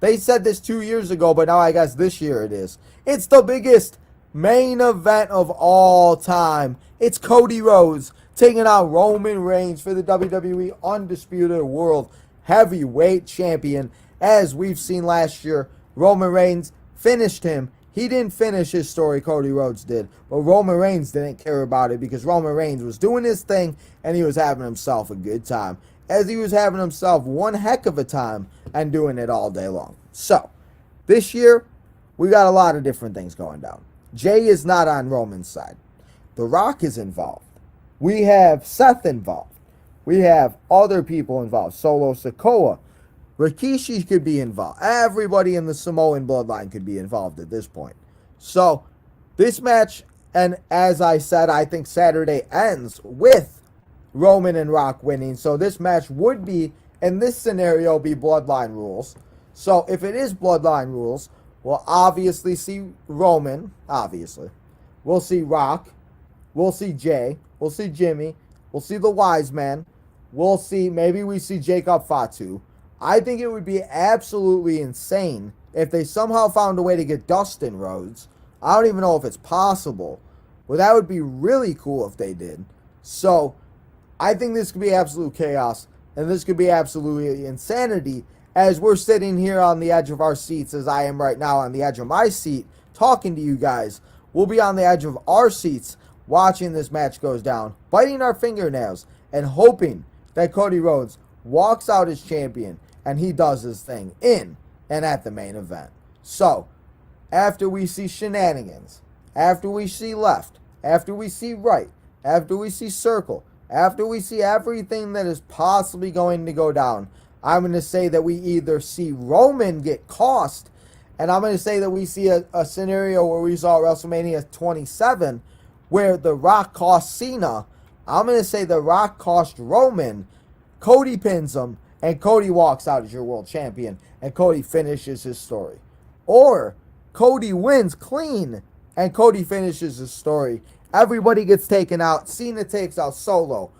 They said this 2 years ago, but now I guess this year it is. It's the biggest main event of all time. It's Cody Rhodes taking on Roman Reigns for the WWE Undisputed World Heavyweight Champion. As we've seen last year, Roman Reigns finished him. He didn't finish his story, Cody Rhodes did, but Roman Reigns didn't care about it because Roman Reigns was doing his thing and he was having himself a good time. As he was having himself one heck of a time and doing it all day long. So, this year, we got a lot of different things going down. Jay is not on Roman's side. The Rock is involved. We have Seth involved. We have other people involved. Solo Sikoa. Rikishi could be involved. Everybody in the Samoan bloodline could be involved at this point. So, this match, and as I said, I think Saturday ends with Roman and Rock winning. So, this match would be, in this scenario, be bloodline rules. So, if it is bloodline rules, we'll obviously see Roman, obviously. We'll see Rock. We'll see Jay. We'll see Jimmy. We'll see the Wise Man. We'll see, maybe we see Jacob Fatu. I think it would be absolutely insane if they somehow found a way to get Dustin Rhodes. I don't even know if it's possible, but that would be really cool if they did. So, I think this could be absolute chaos, and this could be absolutely insanity as we're sitting here on the edge of our seats, as I am right now on the edge of my seat, talking to you guys. We'll be on the edge of our seats watching this match goes down, biting our fingernails, and hoping that Cody Rhodes walks out as champion and he does his thing in and at the main event. So, after we see shenanigans, after we see left, after we see right, after we see circle, after we see everything that is possibly going to go down, I'm going to say that we either see Roman get cost, and I'm going to say that we see a scenario where we saw WrestleMania 27 where The Rock cost Cena. I'm going to say The Rock cost Roman, Cody pins him, and Cody walks out as your world champion, and Cody finishes his story. Or Cody wins clean, and Cody finishes his story. Everybody gets taken out. Cena takes out Solo.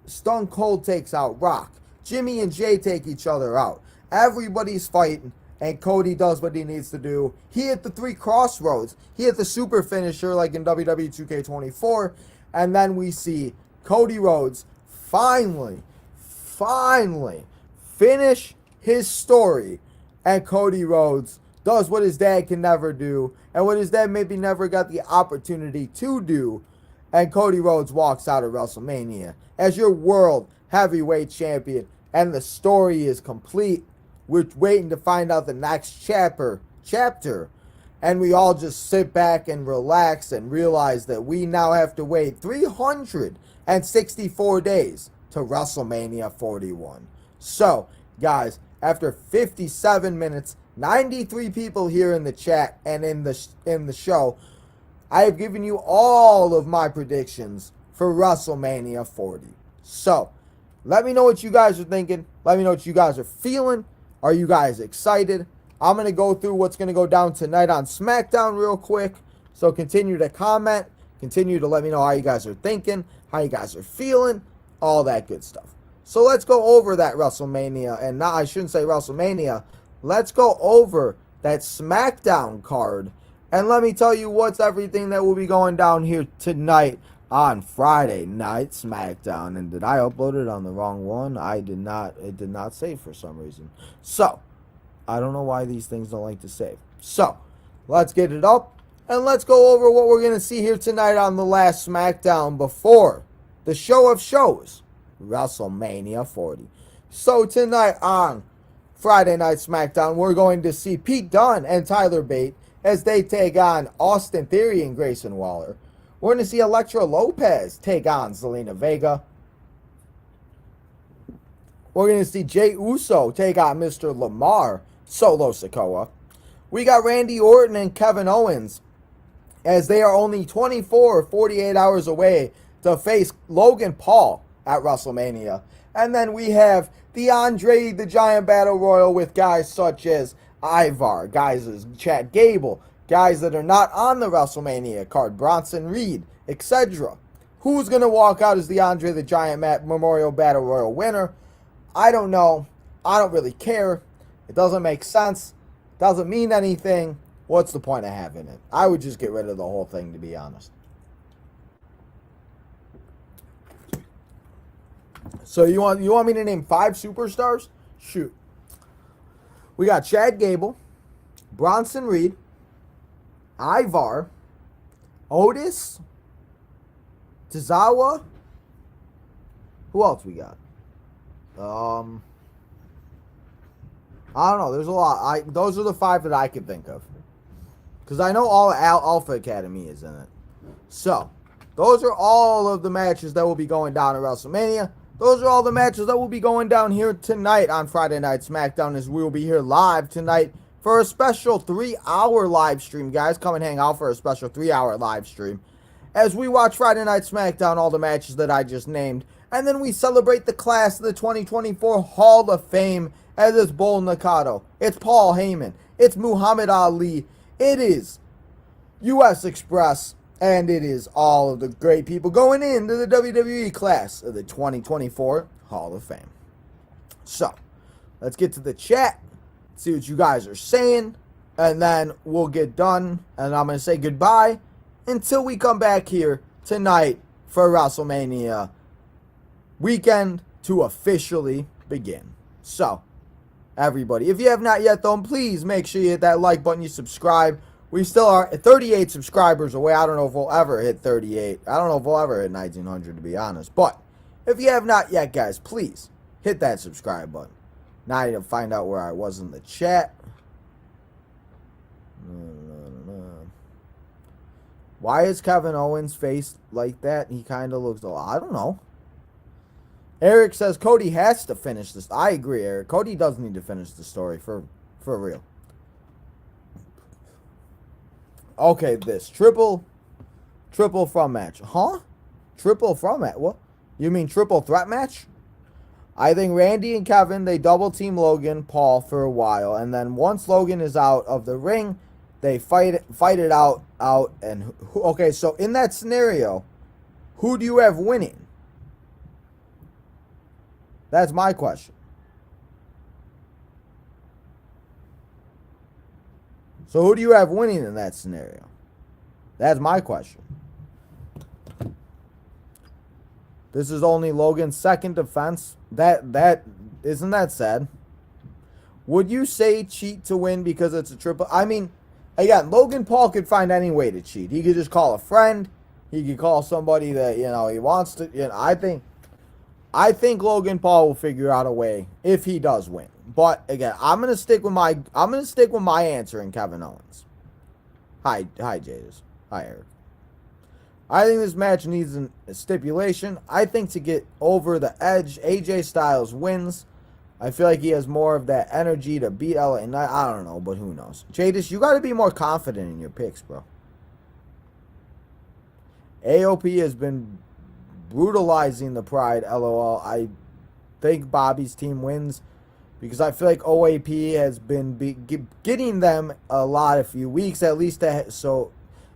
Stone Cold takes out Rock. Jimmy and Jay take each other out. Everybody's fighting, and Cody does what he needs to do. He hit the 3 crossroads. He hit the super finisher like in WWE 2K24, and then we see Cody Rhodes finally finish his story, and Cody Rhodes does what his dad can never do, and what his dad maybe never got the opportunity to do, and Cody Rhodes walks out of WrestleMania as your world heavyweight champion, and the story is complete. We're waiting to find out the next chapter, and we all just sit back and relax and realize that we now have to wait 364 days to WrestleMania 41. So, guys, after 57 minutes, 93 people here in the chat and in the show, I have given you all of my predictions for WrestleMania 40. So, let me know what you guys are thinking. Let me know what you guys are feeling. Are you guys excited? I'm going to go through what's going to go down tonight on Smackdown real quick. So continue to comment. Continue to let me know how you guys are thinking, how you guys are feeling, all that good stuff. So let's go over that WrestleMania. And now I shouldn't say WrestleMania. Let's go over that Smackdown card. And let me tell you what's everything that will be going down here tonight on Friday Night Smackdown. And did I upload it on the wrong one? I did not. It did not save for some reason. So, I don't know why these things don't like to save. So, let's get it up. And let's go over what we're going to see here tonight on the last Smackdown before the show of shows, WrestleMania 40. So, tonight on Friday Night Smackdown, we're going to see Pete Dunne and Tyler Bate as they take on Austin Theory and Grayson Waller. We're going to see Elektra Lopez take on Zelina Vega. We're going to see Jey Uso take on Mr. Lamar, Solo Sikoa. We got Randy Orton and Kevin Owens as they are only 24 or 48 hours away to face Logan Paul at WrestleMania. And then we have the Andre the Giant Battle Royal with guys such as Ivar, guys as Chad Gable, guys that are not on the WrestleMania card, Bronson Reed, etc. Who's going to walk out as the Andre the Giant Memorial Battle Royal winner? I don't know. I don't really care. It doesn't make sense. Doesn't mean anything. What's the point of having it? I would just get rid of the whole thing, to be honest. So you want me to name 5 superstars? Shoot. We got Chad Gable, Bronson Reed, Ivar, Otis, Tozawa. Who else we got? I don't know. There's a lot. Those are the 5 that I could think of. Because I know all Alpha Academy is in it. So, those are all of the matches that will be going down at WrestleMania. Those are all the matches that will be going down here tonight on Friday Night SmackDown, as we will be here live tonight for a special 3-hour live stream, guys. Come and hang out for a special 3-hour live stream as we watch Friday Night SmackDown, all the matches that I just named. And then we celebrate the class of the 2024 Hall of Fame as it's Bull Nakano. It's Paul Heyman. It's Muhammad Ali. It is US Express. And it is all of the great people going into the WWE class of the 2024 Hall of Fame. So, let's get to the chat, see what you guys are saying, and then we'll get done. And I'm going to say goodbye until we come back here tonight for WrestleMania weekend to officially begin. So, everybody, if you have not yet, though, please make sure you hit that like button, you subscribe. We still are 38 subscribers away. I don't know if we'll ever hit 38. I don't know if we'll ever hit 1900, to be honest. But if you have not yet, guys, please hit that subscribe button. Now I need to find out where I was in the chat. Why is Kevin Owens' face like that? He kind of looks I don't know. Eric says Cody has to finish this. I agree, Eric. Cody does need to finish the story for real. Okay, this triple from match. Huh? Triple from match? What? You mean triple threat match? I think Randy and Kevin, they double team Logan Paul for a while, and then once Logan is out of the ring, they fight it out and okay, so in that scenario, who do you have winning? That's my question. So who do you have winning in that scenario? That's my question. This is only Logan's second defense. That isn't that sad? Would you say cheat to win because it's a triple? I mean, again, Logan Paul could find any way to cheat. He could just call a friend. He could call somebody that, he wants to. I think Logan Paul will figure out a way if he does win. But again, I'm gonna stick with my answer in Kevin Owens. Hi Jadis. Hi Eric. I think this match needs a stipulation. I think to get over the edge, AJ Styles wins. I feel like he has more of that energy to beat LA Knight. I don't know, but who knows? Jadis, you got to be more confident in your picks, bro. AOP has been brutalizing the Pride. LOL. I think Bobby's team wins, because I feel like OAP has been getting them a lot a few weeks at least. So,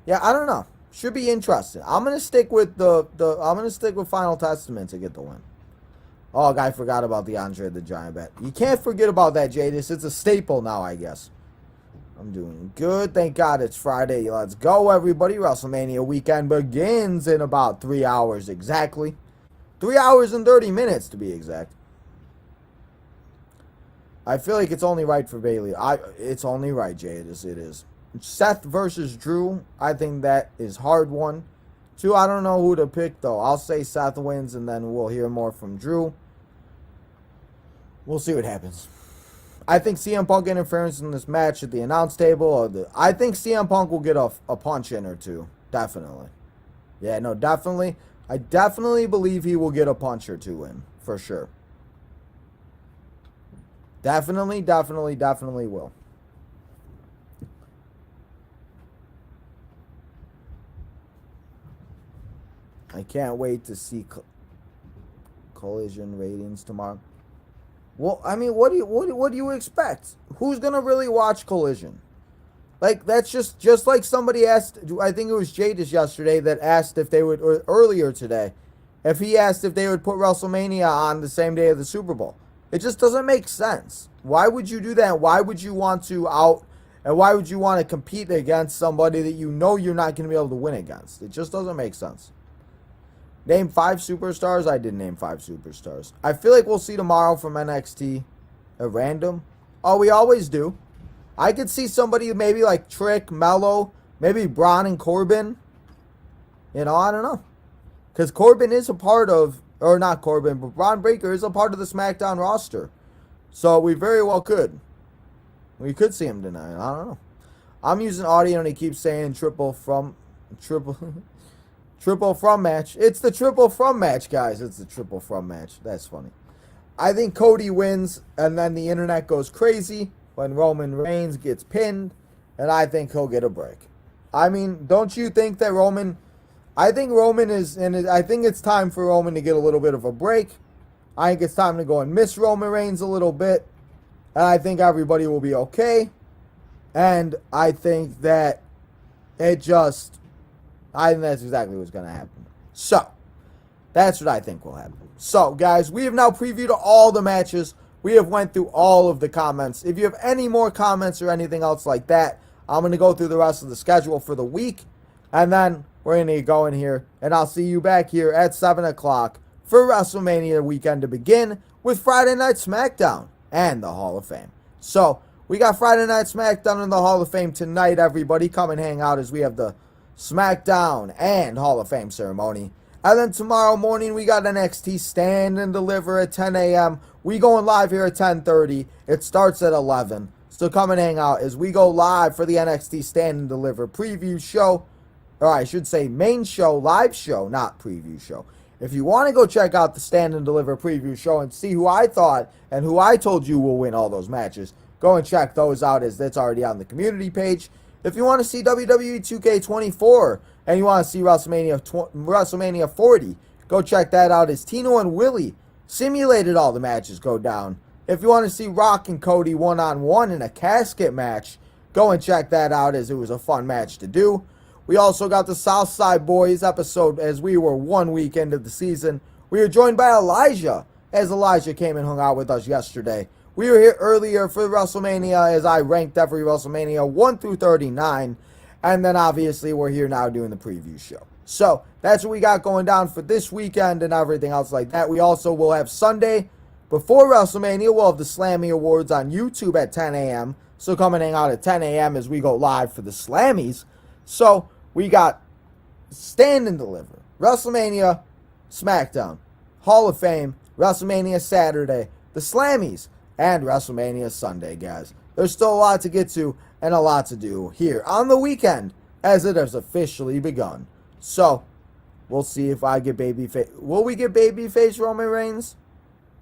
yeah, I don't know. Should be interesting. I'm gonna stick with Final Testament to get the win. Oh, I forgot about the Andre the Giant bet. You can't forget about that, Jadis. It's a staple now, I guess. I'm doing good. Thank God it's Friday. Let's go, everybody. WrestleMania weekend begins in about 3 hours exactly. 3 hours and 30 minutes to be exact. I feel like it's only right for Bayley. It's only right, Jadis. It is. Seth versus Drew. I think that is hard one. 2, I don't know who to pick, though. I'll say Seth wins, and then we'll hear more from Drew. We'll see what happens. I think CM Punk interference in this match at the announce table. I think CM Punk will get a punch in or two. Definitely. Yeah, no, definitely. I definitely believe he will get a punch or two in. For sure. Definitely will. I can't wait to see Collision ratings tomorrow. Well, I mean, what do you expect? Who's gonna really watch Collision? Like, that's just like somebody asked. I think it was Jadis yesterday that asked if they would, or earlier today, if he asked if they would put WrestleMania on the same day of the Super Bowl. It just doesn't make sense. Why would you do that? Why would you want to and why would you want to compete against somebody that you know you're not going to be able to win against? It just doesn't make sense. Name 5 superstars. I did name 5 superstars. I feel like we'll see tomorrow from NXT a random. Oh, we always do. I could see somebody maybe like Trick, Mello, maybe Braun and Corbin. You know, I don't know. Because Corbin is a part of, or not Corbin, but Braun Breaker is a part of the SmackDown roster. So we very well could. We could see him tonight. I don't know. I'm using audio and he keeps saying triple from match. It's the triple from match, guys. It's the triple from match. That's funny. I think Cody wins and then the internet goes crazy when Roman Reigns gets pinned, and I think he'll get a break. I mean, don't you think that Roman... I think Roman is... and I think it's time for Roman to get a little bit of a break. I think it's time to go and miss Roman Reigns a little bit. And I think everybody will be okay. And I think that I think that's exactly what's going to happen. So, that's what I think will happen. So, guys, we have now previewed all the matches. We have went through all of the comments. If you have any more comments or anything else like that, I'm going to go through the rest of the schedule for the week. And then we're going to get going here. And I'll see you back here at 7 o'clock for WrestleMania weekend to begin with Friday Night SmackDown and the Hall of Fame. So, we got Friday Night SmackDown and the Hall of Fame tonight, everybody. Come and hang out as we have the SmackDown and Hall of Fame ceremony. And then tomorrow morning, we got NXT Stand and Deliver at 10 a.m. We going live here at 10:30. It starts at 11. So come and hang out as we go live for the NXT Stand and Deliver preview show. Or I should say main show, live show, not preview show. If you want to go check out the Stand and Deliver preview show and see who I thought and who I told you will win all those matches, go and check those out as that's already on the community page. If you want to see WWE 2K24 and you want to see WrestleMania 40, go check that out as Tino and Willie simulated all the matches go down. If you want to see Rock and Cody one-on-one in a casket match, go and check that out as it was a fun match to do. We also got the Southside Boys episode as we were 1 week into the season. We were joined by Elijah as Elijah came and hung out with us yesterday. We were here earlier for WrestleMania as I ranked every WrestleMania 1 through 39. And then obviously we're here now doing the preview show. So that's what we got going down for this weekend and everything else like that. We also will have Sunday before WrestleMania. We'll have the Slammy Awards on YouTube at 10 a.m. So come and hang out at 10 a.m. as we go live for the Slammies. So we got Stand and Deliver, WrestleMania, SmackDown, Hall of Fame, WrestleMania Saturday, the Slammies, and WrestleMania Sunday, guys. There's still a lot to get to and a lot to do here on the weekend as it has officially begun. So, we'll see if I get babyface. Will we get babyface Roman Reigns?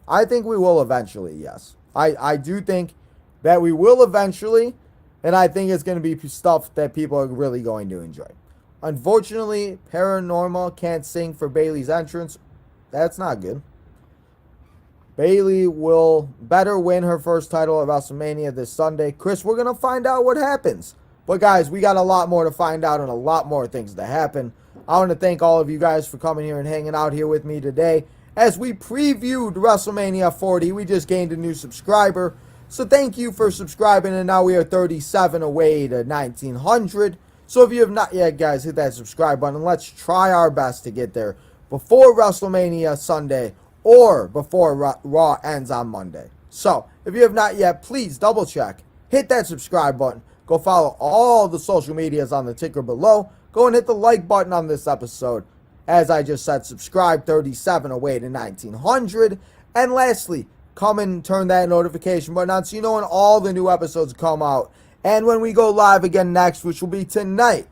I think we will eventually, yes. I do think that we will eventually, and I think it's going to be stuff that people are really going to enjoy. Unfortunately, Paranormal can't sing for Bayley's entrance. That's not good. Bayley will better win her first title at WrestleMania this Sunday. Chris, we're going to find out what happens. But guys, we got a lot more to find out and a lot more things to happen. I want to thank all of you guys for coming here and hanging out here with me today. As we previewed WrestleMania 40, we just gained a new subscriber. So thank you for subscribing, and now we are 37 away to 1900. So if you have not yet, guys, hit that subscribe button. Let's try our best to get there before WrestleMania Sunday or before Raw ends on Monday. So, if you have not yet, please double check. Hit that subscribe button. Go follow all the social medias on the ticker below. Go and hit the like button on this episode. As I just said, subscribe, 37 away to 1900. And lastly, come and turn that notification button on so you know when all the new episodes come out. And when we go live again next, which will be tonight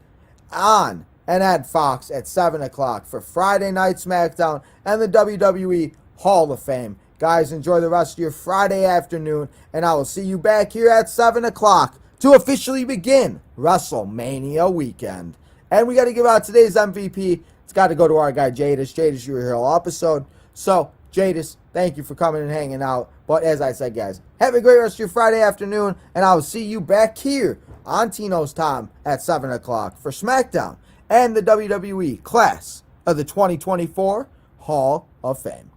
on and at Fox at 7 o'clock for Friday Night SmackDown and the WWE Hall of Fame. Guys, enjoy the rest of your Friday afternoon, and I will see you back here at 7 o'clock to officially begin WrestleMania weekend. And we got to give out today's MVP. It's got to go to our guy Jadis. Jadis, you were here all episode. So, Jadis, thank you for coming and hanging out. But as I said, guys, have a great rest of your Friday afternoon, and I will see you back here on Tino's time at 7 o'clock for SmackDown and the WWE Class of the 2024 Hall of Fame.